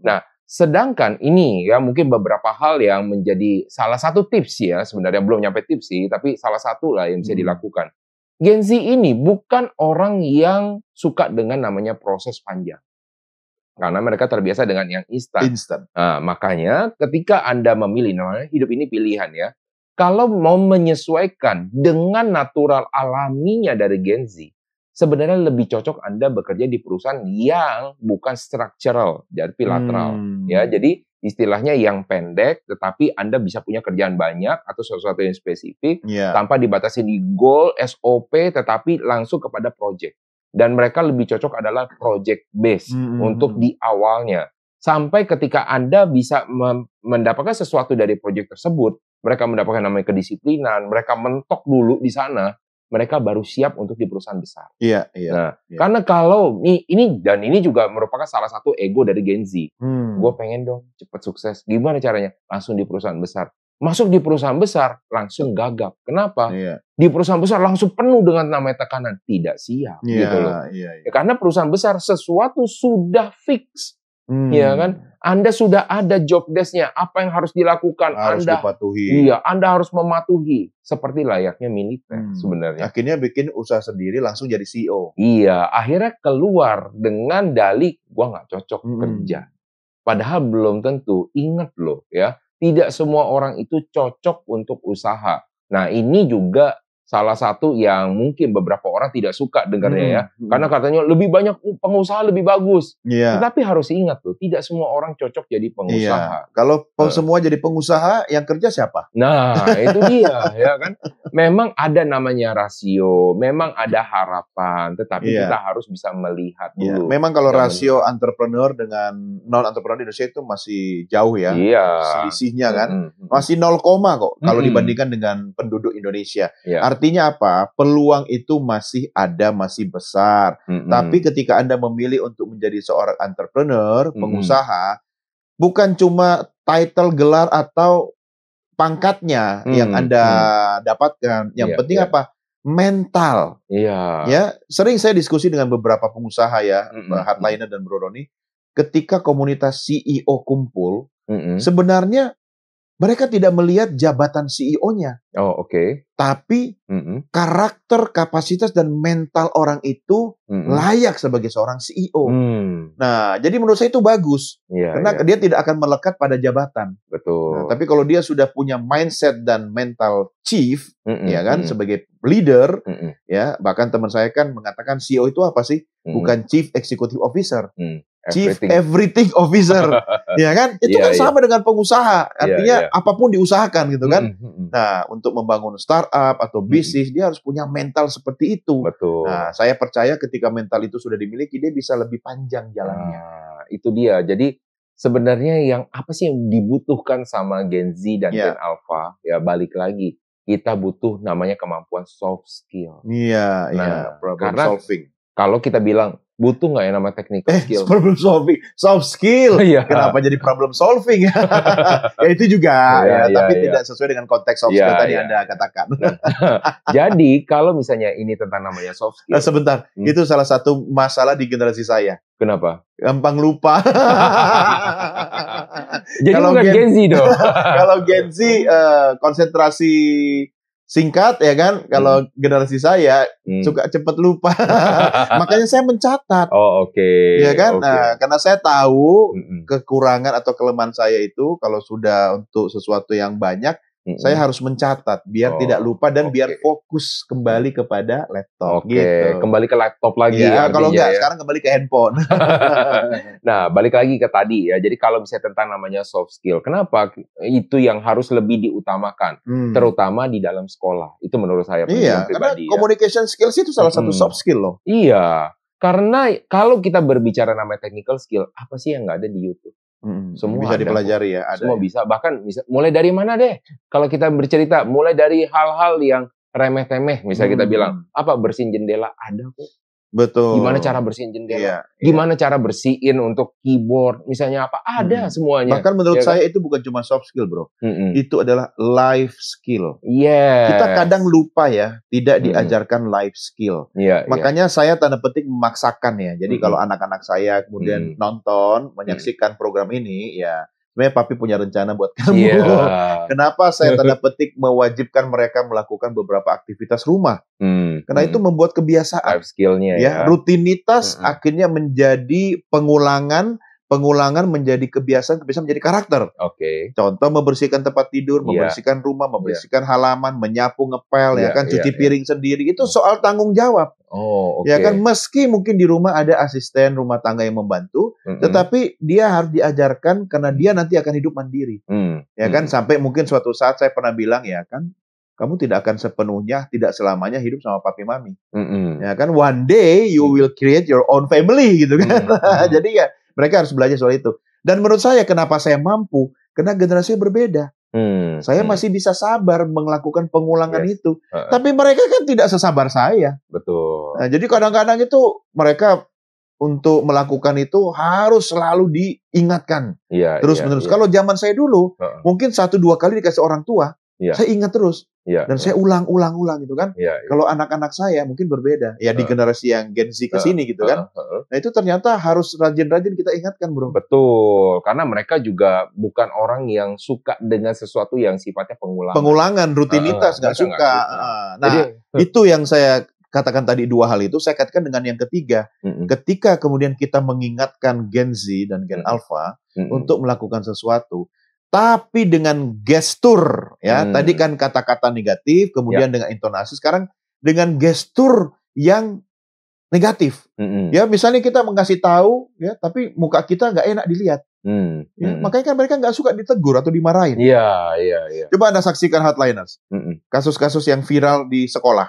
Nah, sedangkan ini ya mungkin beberapa hal yang menjadi salah satu tips ya, sebenarnya belum nyampe tips sih, tapi salah satu lah yang bisa dilakukan. Gen Z ini bukan orang yang suka dengan namanya proses panjang. Karena mereka terbiasa dengan yang instan. Nah, makanya ketika Anda memilih, namanya hidup ini pilihan ya. Kalau mau menyesuaikan dengan natural alaminya dari Gen Z, sebenarnya lebih cocok Anda bekerja di perusahaan yang bukan structural, jadi lateral. Ya, jadi istilahnya yang pendek, tetapi Anda bisa punya kerjaan banyak atau sesuatu yang spesifik tanpa dibatasi di goal, SOP, tetapi langsung kepada project. Dan mereka lebih cocok adalah project base untuk di awalnya. Sampai ketika Anda bisa mendapatkan sesuatu dari project tersebut, mereka mendapatkan namanya kedisiplinan, mereka mentok dulu di sana, mereka baru siap untuk di perusahaan besar. Karena kalau ini juga merupakan salah satu ego dari Gen Z. Gue pengen dong cepat sukses. Gimana caranya? Langsung di perusahaan besar. Masuk di perusahaan besar langsung gagap. Kenapa? Di perusahaan besar langsung penuh dengan namanya tekanan, tidak siap gitu loh. Ya, karena perusahaan besar sesuatu sudah fix. Ya kan? Anda sudah ada job desk-nya, apa yang harus dilakukan, harus dipatuhi. Iya, Anda harus mematuhi seperti layaknya militer sebenarnya. Akhirnya bikin usaha sendiri langsung jadi CEO. Iya, akhirnya keluar dengan dalih gua nggak cocok kerja. Padahal belum tentu. Ingat loh ya, tidak semua orang itu cocok untuk usaha. Nah, ini juga salah satu yang mungkin beberapa orang tidak suka dengarnya ya. Karena katanya lebih banyak pengusaha lebih bagus. Tetapi harus ingat tuh, tidak semua orang cocok jadi pengusaha. Kalau semua jadi pengusaha, yang kerja siapa? Nah, itu dia ya kan. Memang ada namanya rasio, memang ada harapan, tetapi kita harus bisa melihat dulu. Memang kalau rasio entrepreneur dengan non-entrepreneur di Indonesia itu masih jauh ya. Selisihnya kan. Masih 0, kok kalau dibandingkan dengan penduduk Indonesia. Artinya apa? Peluang itu masih ada, masih besar. Tapi ketika Anda memilih untuk menjadi seorang entrepreneur, pengusaha, bukan cuma title, gelar, atau pangkatnya yang Anda dapatkan. Yang penting apa? Mental. Ya, sering saya diskusi dengan beberapa pengusaha ya, Hardliner dan Bro Roni. Ketika komunitas CEO kumpul, sebenarnya mereka tidak melihat jabatan CEO-nya. Tapi karakter, kapasitas, dan mental orang itu layak sebagai seorang CEO. Nah, jadi menurut saya itu bagus. Karena dia tidak akan melekat pada jabatan. Nah, tapi kalau dia sudah punya mindset dan mental chief, ya kan, sebagai leader, ya, bahkan teman saya kan mengatakan CEO itu apa sih? Bukan Chief Executive Officer. Chief Everything Officer, ya kan? Itu kan sama dengan pengusaha, artinya apapun diusahakan gitu kan. Nah, untuk membangun startup atau bisnis, dia harus punya mental seperti itu. Nah, saya percaya ketika mental itu sudah dimiliki, dia bisa lebih panjang jalannya. Nah, itu dia. Jadi sebenarnya yang apa sih yang dibutuhkan sama Gen Z dan Gen Alpha? Ya balik lagi, kita butuh namanya kemampuan soft skill. Problem solving. Kalau kita bilang butuh nggak yang namanya technical skill? Problem solving, soft skill. Kenapa jadi problem solving? Ya itu juga, tapi tidak sesuai dengan konteks soft skill tadi Anda katakan. Jadi kalau misalnya ini tentang namanya soft skill. Sebentar, itu salah satu masalah di generasi saya. Kenapa? Gampang lupa. Jadi kalau bukan Gen Z dong. Kalau Gen Z konsentrasi singkat ya kan, kalau generasi saya suka cepat lupa. Makanya saya mencatat. Ya kan? Nah, karena saya tahu kekurangan atau kelemahan saya itu kalau sudah untuk sesuatu yang banyak, saya harus mencatat biar tidak lupa dan biar fokus kembali kepada laptop. Gitu. Kembali ke laptop lagi. Kalau enggak, sekarang kembali ke handphone. Nah, balik lagi ke tadi ya. Jadi kalau misalnya tentang namanya soft skill, kenapa itu yang harus lebih diutamakan, terutama di dalam sekolah? Itu menurut saya pribadi. Karena communication skills itu salah satu soft skill loh. Iya, karena kalau kita berbicara namanya technical skill, apa sih yang nggak ada di YouTube? Semua bisa dipelajari ya. Semua bisa, bahkan bisa mulai dari mana deh? Kalau kita bercerita, mulai dari hal-hal yang remeh-temeh, misalnya kita bilang apa bersihin jendela, ada kok. Betul. Gimana cara bersihin jendela? Gimana cara bersihin untuk keyboard? Misalnya apa? Ada semuanya. Bahkan menurut saya itu bukan cuma soft skill, bro. Itu adalah life skill. Yes. Kita kadang lupa ya, tidak diajarkan life skill. Makanya saya tanda petik memaksakan ya. Jadi kalau anak-anak saya kemudian nonton, menyaksikan program ini, ya sebenarnya papi punya rencana buat kamu. Kenapa saya tanda petik mewajibkan mereka melakukan beberapa aktivitas rumah? Karena itu membuat kebiasaan. Life skill-nya ya. Rutinitas akhirnya menjadi pengulangan menjadi kebiasaan menjadi karakter. Contoh membersihkan tempat tidur, membersihkan rumah, membersihkan halaman, menyapu, ngepel, cuci piring sendiri. Itu soal tanggung jawab. Ya kan, meski mungkin di rumah ada asisten rumah tangga yang membantu, tetapi dia harus diajarkan karena dia nanti akan hidup mandiri. Ya kan, sampai mungkin suatu saat saya pernah bilang, ya kan, kamu tidak akan sepenuhnya, tidak selamanya hidup sama papi mami. Ya kan, one day you will create your own family gitu kan. Jadi ya mereka harus belajar soal itu. Dan menurut saya kenapa saya mampu? Karena generasinya berbeda. Saya masih bisa sabar melakukan pengulangan itu. Tapi mereka kan tidak sesabar saya. Betul. Nah, jadi kadang-kadang itu mereka untuk melakukan itu harus selalu diingatkan. Terus-menerus. Kalau zaman saya dulu, mungkin 1-2 kali dikasih orang tua, saya ingat terus. Dan saya ulang gitu kan. Kalau anak-anak saya mungkin berbeda. Ya di generasi yang Gen Z ke sini gitu kan. Nah itu ternyata harus rajin-rajin kita ingatkan, bro. Betul. Karena mereka juga bukan orang yang suka dengan sesuatu yang sifatnya pengulangan. Pengulangan, rutinitas, nggak suka. Nah itu yang saya katakan tadi, 2 hal itu. Saya katakan dengan yang ketiga. Ketika kemudian kita mengingatkan Gen Z dan Gen Alpha untuk melakukan sesuatu, tapi dengan gestur, ya. Tadi kan kata-kata negatif, kemudian dengan intonasi, sekarang dengan gestur yang negatif. Ya, misalnya kita mengasih tahu, ya, tapi muka kita nggak enak dilihat. Ya, makanya kan mereka nggak suka ditegur atau dimarahin. Coba Anda saksikan Hardliners, kasus-kasus yang viral di sekolah.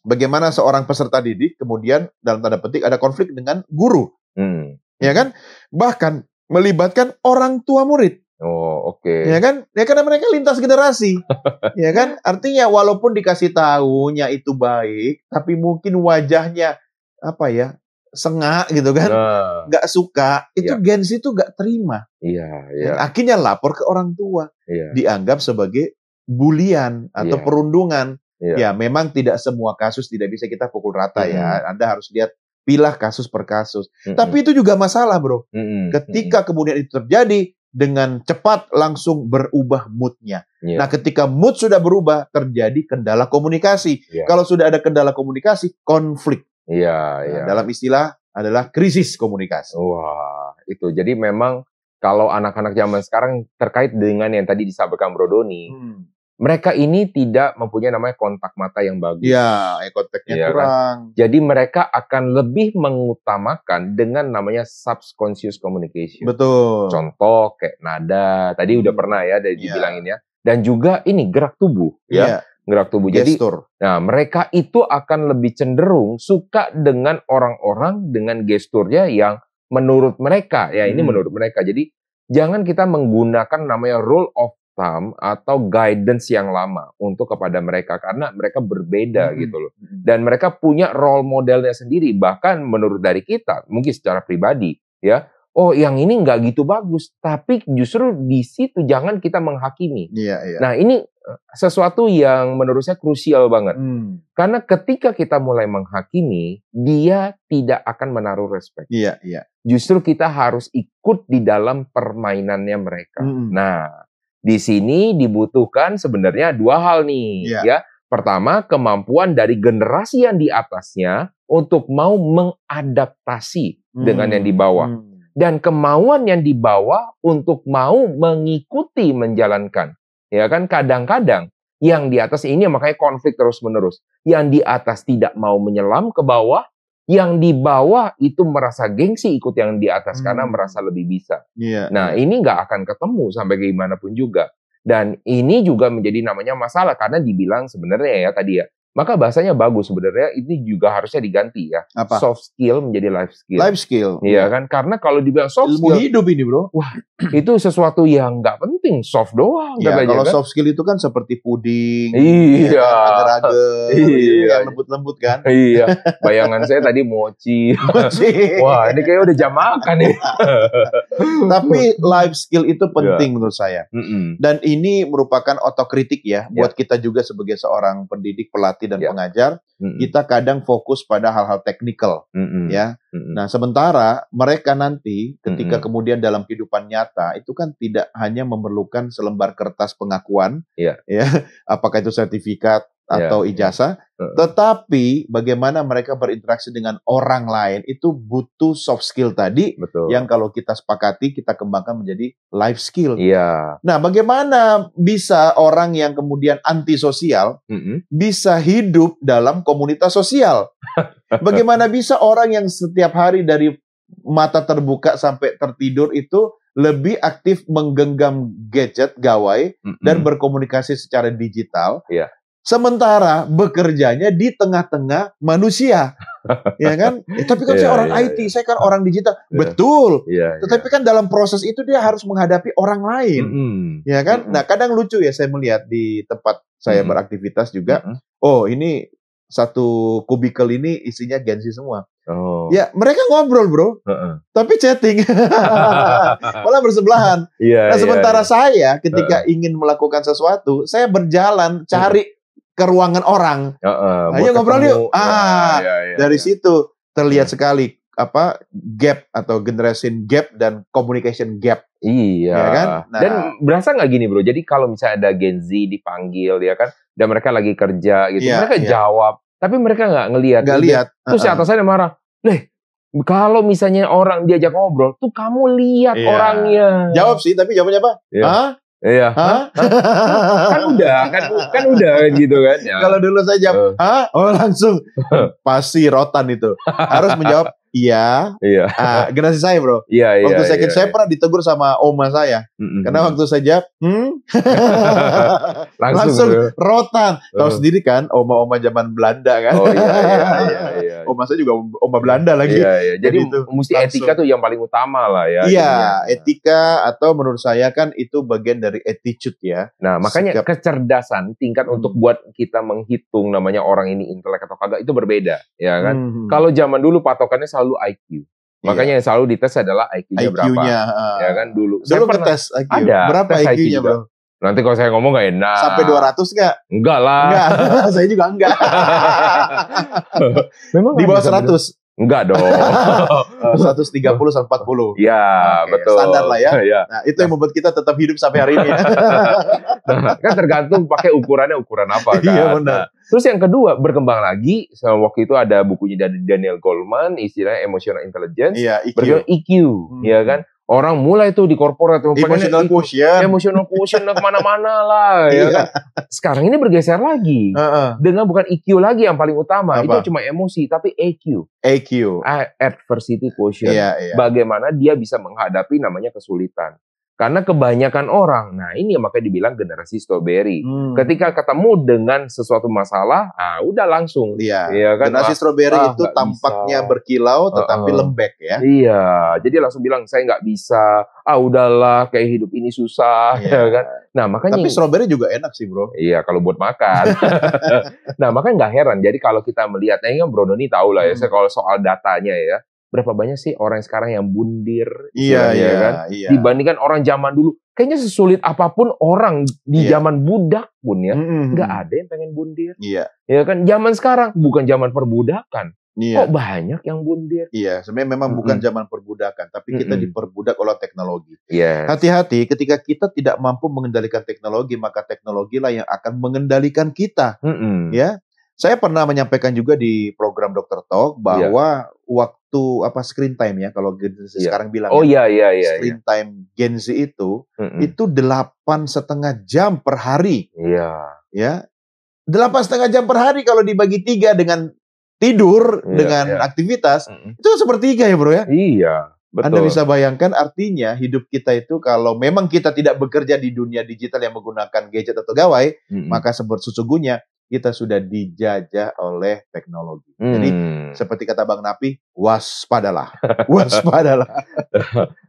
Bagaimana seorang peserta didik kemudian dalam tanda petik ada konflik dengan guru, ya kan? Bahkan melibatkan orang tua murid. Ya kan? Ya karena mereka lintas generasi. Ya kan? Artinya walaupun dikasih tahunya itu baik, tapi mungkin wajahnya sengak gitu kan. Nggak suka, itu Gen Z itu nggak terima. Akhirnya lapor ke orang tua. Dianggap sebagai bulian atau perundungan. Ya, memang tidak semua kasus tidak bisa kita pukul rata ya. Anda harus lihat, pilah kasus per kasus. Tapi itu juga masalah, bro. Ketika kemudian itu terjadi, dengan cepat langsung berubah mood-nya. Nah, ketika mood sudah berubah, terjadi kendala komunikasi. Kalau sudah ada kendala komunikasi, konflik. Dalam istilah adalah krisis komunikasi. Wah, itu. Jadi memang kalau anak-anak zaman sekarang terkait dengan yang tadi disampaikan Bro Doni, mereka ini tidak mempunyai namanya kontak mata yang bagus. Eye contact-nya kurang. Kan? Jadi mereka akan lebih mengutamakan dengan namanya subconscious communication. Betul. Contoh kayak nada, tadi udah pernah ya dibilangin ya. Dan juga ini gerak tubuh ya. Gerak tubuh. Gestur. Jadi nah, mereka itu akan lebih cenderung suka dengan orang-orang dengan gesturnya yang menurut mereka, ya ini menurut mereka. Jadi jangan kita menggunakan namanya rule of thumb atau guidance yang lama untuk kepada mereka, karena mereka berbeda gitu loh. Dan mereka punya role modelnya sendiri, bahkan menurut dari kita mungkin secara pribadi ya, oh yang ini nggak gitu bagus, tapi justru di situ jangan kita menghakimi. Nah ini sesuatu yang menurut saya krusial banget, karena ketika kita mulai menghakimi, dia tidak akan menaruh respect. Justru kita harus ikut di dalam permainannya mereka. Nah, di sini dibutuhkan sebenarnya 2 hal nih, ya. Pertama, kemampuan dari generasi yang di atasnya untuk mau mengadaptasi dengan yang di bawah. Dan kemauan yang di bawah untuk mau mengikuti menjalankan. Ya kan, kadang-kadang yang di atas ini makanya konflik terus-menerus. Yang di atas tidak mau menyelam ke bawah, yang di bawah itu merasa gengsi ikut yang di atas karena merasa lebih bisa. Nah, ini nggak akan ketemu sampai gimana pun juga. Dan ini juga menjadi namanya masalah karena dibilang sebenarnya ya tadi ya. Maka bahasanya bagus sebenarnya, ini juga harusnya diganti ya. Apa? Soft skill menjadi life skill. Life skill. Iya kan? Karena kalau dibilang soft ilmu skill, hidup ini, bro. Wah, itu sesuatu yang nggak penting, soft doang. Ya, kalau kan? soft skill itu kan seperti puding, iya, agar-agar, yang lembut-lembut kan. Iya, bayangan saya tadi mochi. Wah, ini kayaknya udah jam makan nih. Tapi life skill itu penting menurut saya. Dan ini merupakan otokritik ya buat kita juga sebagai seorang pendidik, pelatih pelatih dan pengajar, kita kadang fokus pada hal-hal teknikal, ya. Nah, sementara mereka nanti ketika kemudian dalam kehidupan nyata itu kan tidak hanya memerlukan selembar kertas pengakuan, ya, apakah itu sertifikat atau ijazah, tetapi bagaimana mereka berinteraksi dengan orang lain itu butuh soft skill tadi, yang kalau kita sepakati kita kembangkan menjadi life skill. Nah, bagaimana bisa orang yang kemudian antisosial bisa hidup dalam komunitas sosial? Bagaimana bisa orang yang setiap hari dari mata terbuka sampai tertidur itu lebih aktif menggenggam gadget, gawai, dan berkomunikasi secara digital? Sementara bekerjanya di tengah-tengah manusia, ya kan? Tapi kan saya orang IT, saya kan orang digital, betul. Tetapi kan dalam proses itu dia harus menghadapi orang lain, ya kan? Nah, kadang lucu ya saya melihat di tempat saya beraktivitas juga. Oh, ini satu kubikel ini isinya Gen Z semua. Ya, mereka ngobrol, bro. Tapi chatting. Malah bersebelahan. Nah, sementara saya ketika ingin melakukan sesuatu, saya berjalan cari ke ruangan orang. Ayo ngobrol yuk. Dari situ terlihat sekali apa gap atau generation gap dan communication gap. Ya kan? Nah, dan berasa nggak gini, bro? Jadi kalau misalnya ada Gen Z dipanggil, ya kan, dan mereka lagi kerja gitu, mereka jawab, tapi mereka nggak ngelihat. Nggak lihat. Terus si atasannya marah. Kalau misalnya orang diajak ngobrol, tuh kamu lihat orangnya. Jawab sih, tapi jawabannya apa? Kan udah gitu kan. Kalau dulu saya jawab, langsung pasti rotan itu. Harus menjawab iya. Generasi saya, bro. Waktu saya pernah ditegur sama oma saya. Karena waktu saya jawab, langsung rotan. Tahu sendiri kan, oma-oma zaman Belanda kan. Oma saya juga oma Belanda lagi. Jadi mesti etika tuh yang paling utama lah ya. Etika atau menurut saya kan itu bagian dari attitude ya. Nah, makanya kecerdasan tingkat untuk buat kita menghitung namanya orang ini intelek atau kagak itu berbeda, ya kan? Kalau zaman dulu patokannya selalu IQ. Makanya yang selalu dites adalah IQ-nya berapa. Ya kan dulu. Dulu ngetes IQ. Ada. Berapa IQ-nya, bro? Nanti kalau saya ngomong gak enak. Sampai 200 nggak? Enggak lah. Enggak. Saya juga enggak. Memang di bawah 100? Enggak dong. 130 sampai 40. Ya, betul. Standar lah ya. Nah, itu yang membuat kita tetap hidup sampai hari ini. Kan tergantung pakai ukuran apa kan. Iya, benar. Terus yang kedua, berkembang lagi. Waktu itu ada bukunya dari Daniel Goleman, istilahnya emotional intelligence. EQ. EQ, ya kan? Orang mulai tuh di korporat emotional quotient kemana-mana lah, ya kan. Sekarang ini bergeser lagi dengan bukan EQ lagi yang paling utama. Itu cuma emosi, tapi EQ. Adversity quotient. Bagaimana dia bisa menghadapi namanya kesulitan. Karena kebanyakan orang, nah ini yang makanya dibilang generasi strawberry. Ketika ketemu dengan sesuatu masalah, udah langsung. Kan? Generasi strawberry itu tampaknya berkilau, tetapi lembek ya. Jadi langsung bilang saya nggak bisa. Udahlah, kayak hidup ini susah, ya kan. Nah makanya. Tapi strawberry juga enak sih, bro. Iya, kalau buat makan. Nah makanya nggak heran. Jadi kalau kita melihat, kan Bro Doni tahu lah ya. Kalau soal datanya ya. Berapa banyak sih orang sekarang yang bundir, kan? Dibandingkan orang zaman dulu. Kayaknya sesulit apapun orang di zaman budak pun ya, nggak ada yang pengen bundir. Ya kan? Zaman sekarang bukan zaman perbudakan. Kok banyak yang bundir? Sebenarnya memang bukan zaman perbudakan, tapi kita diperbudak oleh teknologi. Hati-hati ketika kita tidak mampu mengendalikan teknologi, maka teknologilah yang akan mengendalikan kita. Ya. Saya pernah menyampaikan juga di program Dr. Talk bahwa waktu screen time ya kalau Gen Z sekarang bilang screen time Gen Z itu 8,5 jam per hari. 8,5 jam per hari kalau dibagi 3 dengan tidur dengan aktivitas itu sepertiga ya, bro ya. Betul. Anda bisa bayangkan artinya hidup kita itu kalau memang kita tidak bekerja di dunia digital yang menggunakan gadget atau gawai, maka sesungguhnya kita sudah dijajah oleh teknologi. Jadi seperti kata Bang Napi, waspadalah.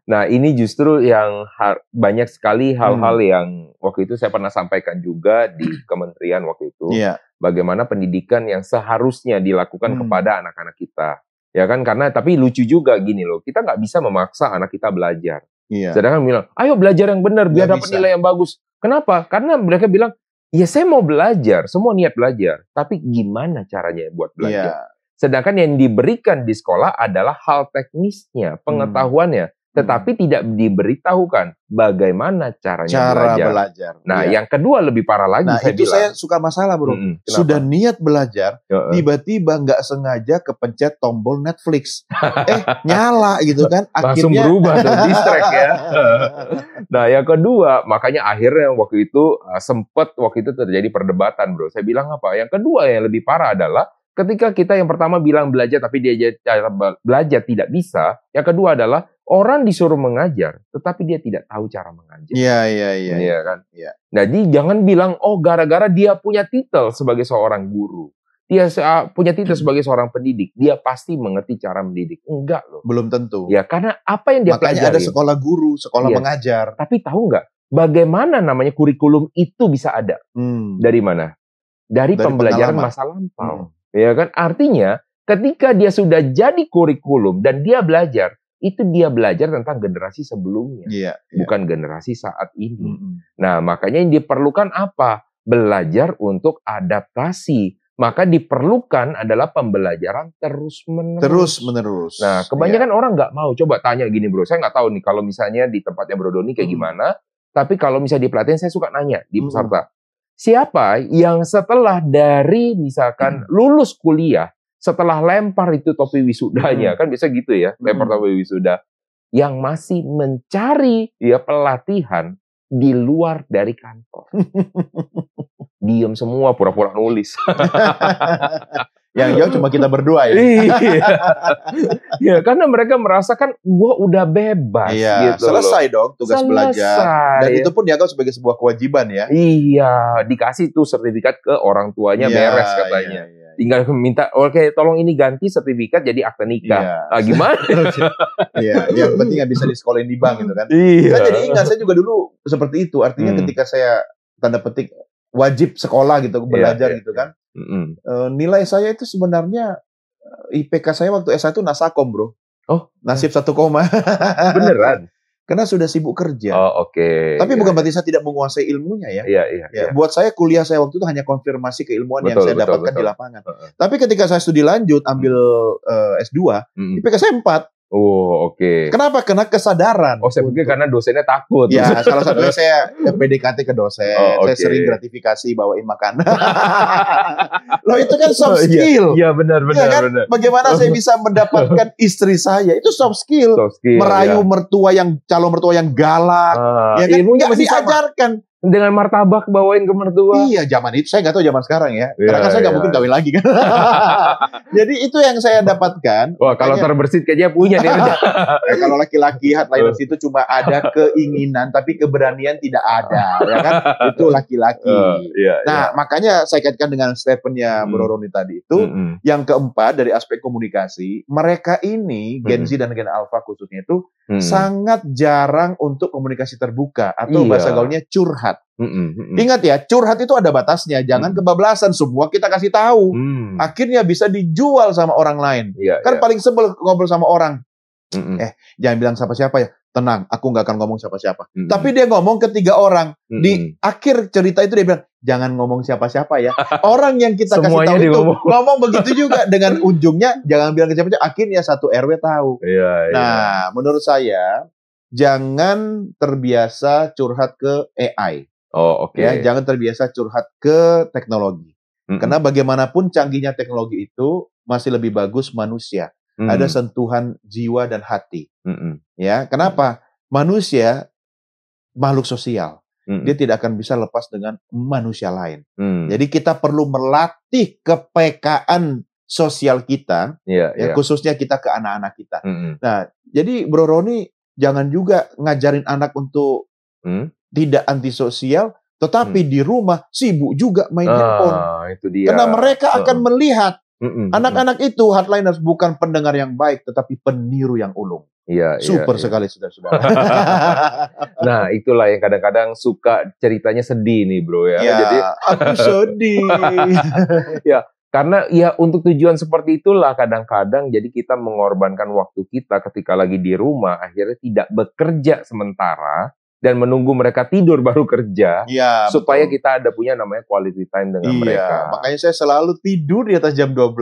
Nah ini justru yang banyak sekali hal-hal yang waktu itu saya pernah sampaikan juga di kementerian waktu itu. Bagaimana pendidikan yang seharusnya dilakukan kepada anak-anak kita. Ya kan, karena tapi lucu juga gini loh, kita nggak bisa memaksa anak kita belajar. Sedangkan bilang, ayo belajar yang benar biar dapat nilai yang bagus. Kenapa? Karena mereka bilang, Ya saya mau belajar, semua niat belajar. Tapi gimana caranya buat belajar? Sedangkan yang diberikan di sekolah adalah hal teknisnya, pengetahuannya. Tetapi tidak diberitahukan bagaimana caranya belajar. Nah, yang kedua lebih parah lagi saya itu bilang. saya suka masalah, bro. Sudah niat belajar, tiba-tiba nggak sengaja kepencet tombol Netflix. Nyala gitu kan. Langsung berubah, distract ya. Nah, yang kedua, makanya akhirnya waktu itu waktu itu terjadi perdebatan, bro. Saya bilang apa? Yang kedua yang lebih parah adalah ketika kita yang pertama bilang belajar tapi dia cara belajar tidak bisa. Yang kedua adalah orang disuruh mengajar tetapi dia tidak tahu cara mengajar. Iya kan? Iya. Jadi jangan bilang gara-gara dia punya titel sebagai seorang guru. Dia punya titel sebagai seorang pendidik, dia pasti mengerti cara mendidik. Enggak loh. Belum tentu. Ya, karena apa yang dia pelajari. Makanya ada sekolah guru, sekolah mengajar. Tapi tahu nggak bagaimana namanya kurikulum itu bisa ada? Dari mana? Dari pembelajaran masa lampau. Ya kan? Artinya ketika dia sudah jadi kurikulum dan dia belajar, itu dia belajar tentang generasi sebelumnya, bukan generasi saat ini. Nah, makanya yang diperlukan apa? Belajar untuk adaptasi. Maka diperlukan adalah pembelajaran terus-menerus. Nah, kebanyakan orang nggak mau. Coba tanya gini, bro. Saya nggak tahu nih kalau misalnya di tempatnya Bro Doni kayak gimana. Tapi kalau misalnya di pelatihan saya suka nanya di peserta. Siapa yang setelah dari misalkan lulus kuliah, setelah lempar itu topi wisudanya, kan bisa gitu ya, lempar topi wisuda, yang masih mencari pelatihan di luar dari kantor. Diem semua, pura-pura nulis. Yang jauh cuma kita berdua ya. Iya, karena mereka merasakan gua udah bebas. Gitu selesai dong tugas belajar. Dan itu pun dianggap sebagai sebuah kewajiban ya. Iya, dikasih tuh sertifikat ke orang tuanya beres katanya. Tinggal minta, oke, tolong ini ganti sertifikat jadi akte nikah. Gimana? Yang penting nggak bisa disekolahin di bank gitu kan. Saya jadi ingat, saya juga dulu seperti itu. Artinya ketika saya tanda petik wajib sekolah gitu, belajar gitu kan. Nilai saya itu sebenarnya IPK saya waktu S1 nasakom, bro. Nasib 1 koma. Beneran? Karena sudah sibuk kerja. Tapi bukan berarti saya tidak menguasai ilmunya ya. Buat saya kuliah saya waktu itu hanya konfirmasi keilmuan yang saya dapatkan di lapangan. Tapi ketika saya studi lanjut ambil S2, IPK saya 4. Kenapa? Karena kesadaran. Saya pikir karena dosennya takut. Ya, salah satunya saya PDKT ke dosen. Saya sering gratifikasi bawain makanan. Loh, itu kan soft skill. Iya, benar. Bagaimana saya bisa mendapatkan istri saya? Itu soft skill. Merayu calon mertua yang galak. Ilmunya nggak masih diajarkan. Dengan martabak bawain ke mertua. Iya, zaman itu saya nggak tahu zaman sekarang ya. Karena kan saya nggak mungkin kawin lagi kan. Jadi itu yang saya dapatkan. Kalau terbersit kayaknya punya dia. Kalau laki-laki hardliners itu cuma ada keinginan tapi keberanian tidak ada, ya kan? Itu laki-laki. Makanya saya kaitkan dengan statementnya Bro Roni tadi itu. Yang keempat dari aspek komunikasi, mereka ini Gen Z dan Gen Alpha khususnya itu sangat jarang untuk komunikasi terbuka atau bahasa gaulnya curhat. Ingat ya, curhat itu ada batasnya. Jangan kebablasan, semua kita kasih tahu. Akhirnya bisa dijual sama orang lain. Paling sebel ngobrol sama orang. Jangan bilang siapa-siapa ya. Tenang, aku nggak akan ngomong siapa-siapa. Tapi dia ngomong ke 3 orang. Di akhir cerita itu dia bilang, jangan ngomong siapa-siapa ya. Orang yang kita kasih tahu itu ngomong begitu juga. Dengan ujungnya, jangan bilang ke siapa-siapa. Akhirnya 1 RW tahu. Nah, menurut saya, jangan terbiasa curhat ke AI. Jangan terbiasa curhat ke teknologi. Karena bagaimanapun canggihnya teknologi itu, masih lebih bagus manusia. Ada sentuhan jiwa dan hati. Ya, kenapa? Manusia makhluk sosial. Dia tidak akan bisa lepas dengan manusia lain. Jadi kita perlu melatih kepekaan sosial kita, khususnya kita ke anak-anak kita. Nah, jadi Bro Roni jangan juga ngajarin anak untuk tidak antisosial, tetapi di rumah sibuk juga main handphone. Itu dia. Karena mereka akan melihat anak-anak itu hardliners bukan pendengar yang baik, tetapi peniru yang ulung. Super sekali, saudara-saudara. Nah, itulah yang kadang-kadang suka ceritanya sedih nih, bro ya. Jadi aku sedih. Karena untuk tujuan seperti itulah kadang-kadang jadi kita mengorbankan waktu kita ketika lagi di rumah, akhirnya tidak bekerja sementara dan menunggu mereka tidur baru kerja, Iya, supaya betul. kita ada punya namanya quality time dengan mereka. Makanya saya selalu tidur di atas jam 12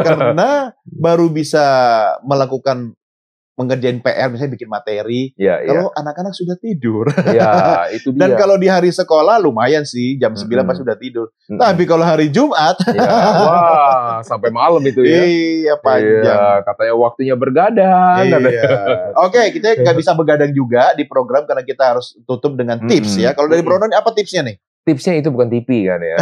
karena baru bisa melakukan mengerjain PR, misalnya bikin materi. Kalau anak-anak sudah tidur. Ya, itu dia. Dan kalau di hari sekolah lumayan sih, jam 9 pas sudah tidur. Tapi kalau hari Jumat, wah, sampai malam itu ya. Iya, panjang. Iya, katanya waktunya bergadang. Iya. Oke, kita nggak bisa begadang juga di program karena kita harus tutup dengan tips ya. Kalau dari Bro Roni apa tipsnya nih? Tipsnya itu bukan TV kan ya.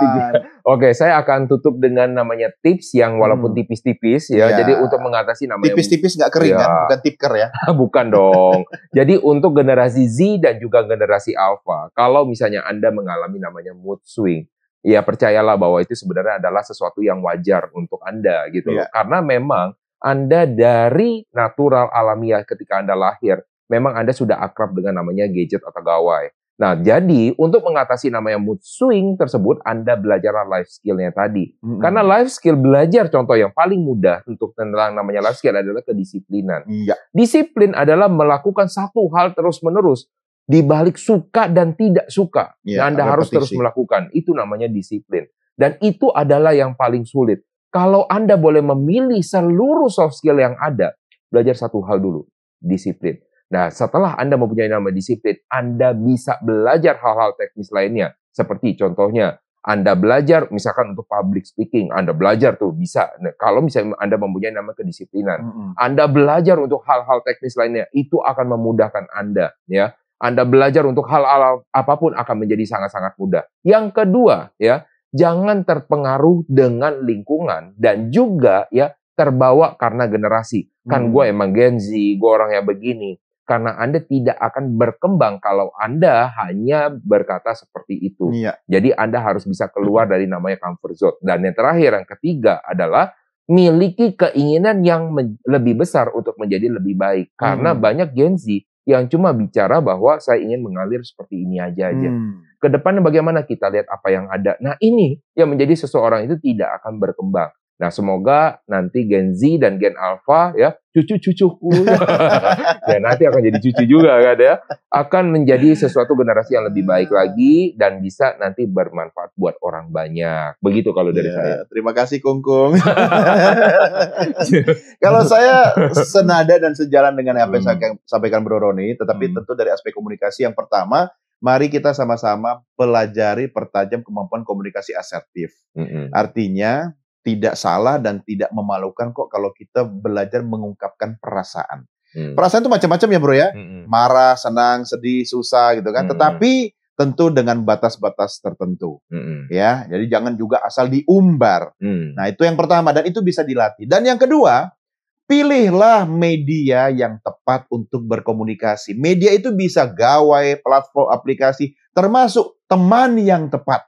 Bukan. Oke, saya akan tutup dengan namanya tips yang walaupun tipis-tipis ya. Jadi untuk mengatasi namanya tipis-tipis nggak kering kan, bukan tipker ya. Bukan dong. Jadi untuk generasi Z dan juga generasi Alpha, kalau misalnya Anda mengalami namanya mood swing, ya percayalah bahwa itu sebenarnya adalah sesuatu yang wajar untuk Anda gitu loh. Karena memang Anda dari natural alamiah ketika Anda lahir, memang Anda sudah akrab dengan namanya gadget atau gawai. Nah, jadi untuk mengatasi namanya mood swing tersebut, Anda belajar life skill-nya tadi. Karena life skill belajar, contoh yang paling mudah untuk tentang namanya life skill adalah kedisiplinan. Disiplin adalah melakukan satu hal terus-menerus, di balik suka dan tidak suka. Anda harus terus melakukan. Itu namanya disiplin. Dan itu adalah yang paling sulit. Kalau Anda boleh memilih seluruh soft skill yang ada, belajar satu hal dulu, disiplin. Nah, setelah Anda mempunyai nama disiplin, Anda bisa belajar hal-hal teknis lainnya. Seperti contohnya, Anda belajar misalkan untuk public speaking, Anda belajar tuh bisa. Nah, kalau misalnya Anda mempunyai nama kedisiplinan, Anda belajar untuk hal-hal teknis lainnya, itu akan memudahkan Anda. Ya, Anda belajar untuk hal-hal apapun akan menjadi sangat-sangat mudah. Yang kedua, ya, jangan terpengaruh dengan lingkungan dan juga ya terbawa karena generasi. Kan gue emang Gen Z, gue orangnya begini. Karena Anda tidak akan berkembang kalau Anda hanya berkata seperti itu. Jadi Anda harus bisa keluar dari namanya comfort zone. Dan yang terakhir, yang ketiga adalah miliki keinginan yang lebih besar untuk menjadi lebih baik. Karena banyak Gen Z yang cuma bicara bahwa saya ingin mengalir seperti ini aja. Kedepannya bagaimana kita lihat apa yang ada. Nah, ini yang menjadi seseorang itu tidak akan berkembang. Nah, semoga nanti Gen Z dan Gen Alpha ya, cucu-cucuku ya nanti akan jadi cucu juga kan ya, akan menjadi sesuatu generasi yang lebih baik lagi dan bisa nanti bermanfaat buat orang banyak. Begitu kalau dari saya. Terima kasih Kungkung. Kalau saya senada dan sejalan dengan apa yang saya sampaikan Bro Roni, tetapi tentu dari aspek komunikasi yang pertama, mari kita sama-sama pelajari pertajam kemampuan komunikasi asertif. Artinya tidak salah dan tidak memalukan kok kalau kita belajar mengungkapkan perasaan. Perasaan itu macam-macam ya bro ya. Marah, senang, sedih, susah gitu kan. Tetapi tentu dengan batas-batas tertentu. Ya, jadi jangan juga asal diumbar. Nah itu yang pertama dan itu bisa dilatih. Dan yang kedua, pilihlah media yang tepat untuk berkomunikasi. Media itu bisa gawai, platform, aplikasi, termasuk teman yang tepat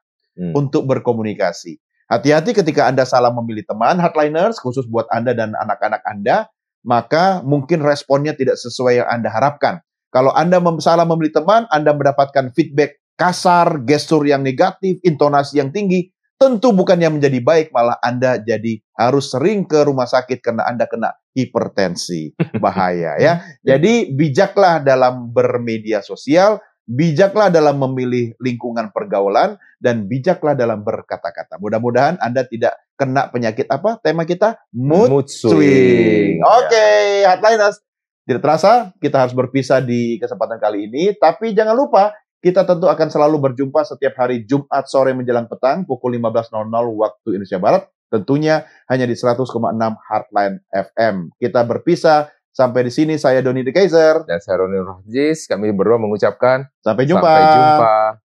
untuk berkomunikasi. Hati-hati ketika Anda salah memilih teman, hardliners, khusus buat Anda dan anak-anak Anda, maka mungkin responnya tidak sesuai yang Anda harapkan. Kalau Anda salah memilih teman, Anda mendapatkan feedback kasar, gestur yang negatif, intonasi yang tinggi, tentu bukan yang menjadi baik, malah Anda jadi harus sering ke rumah sakit karena Anda kena hipertensi. Bahaya ya. Jadi bijaklah dalam bermedia sosial, bijaklah dalam memilih lingkungan pergaulan, dan bijaklah dalam berkata-kata. Mudah-mudahan Anda tidak kena penyakit apa? Tema kita? Mood swing. Oke, hardliners. Tidak terasa, kita harus berpisah di kesempatan kali ini. Tapi jangan lupa, kita tentu akan selalu berjumpa setiap hari Jumat sore menjelang petang, pukul 15.00 waktu Indonesia Barat. Tentunya hanya di 100,6 Hardline FM. Kita berpisah. Sampai di sini saya Doni The Kaiser dan saya Roni Rohjis. Kami berdua mengucapkan sampai jumpa. Sampai jumpa.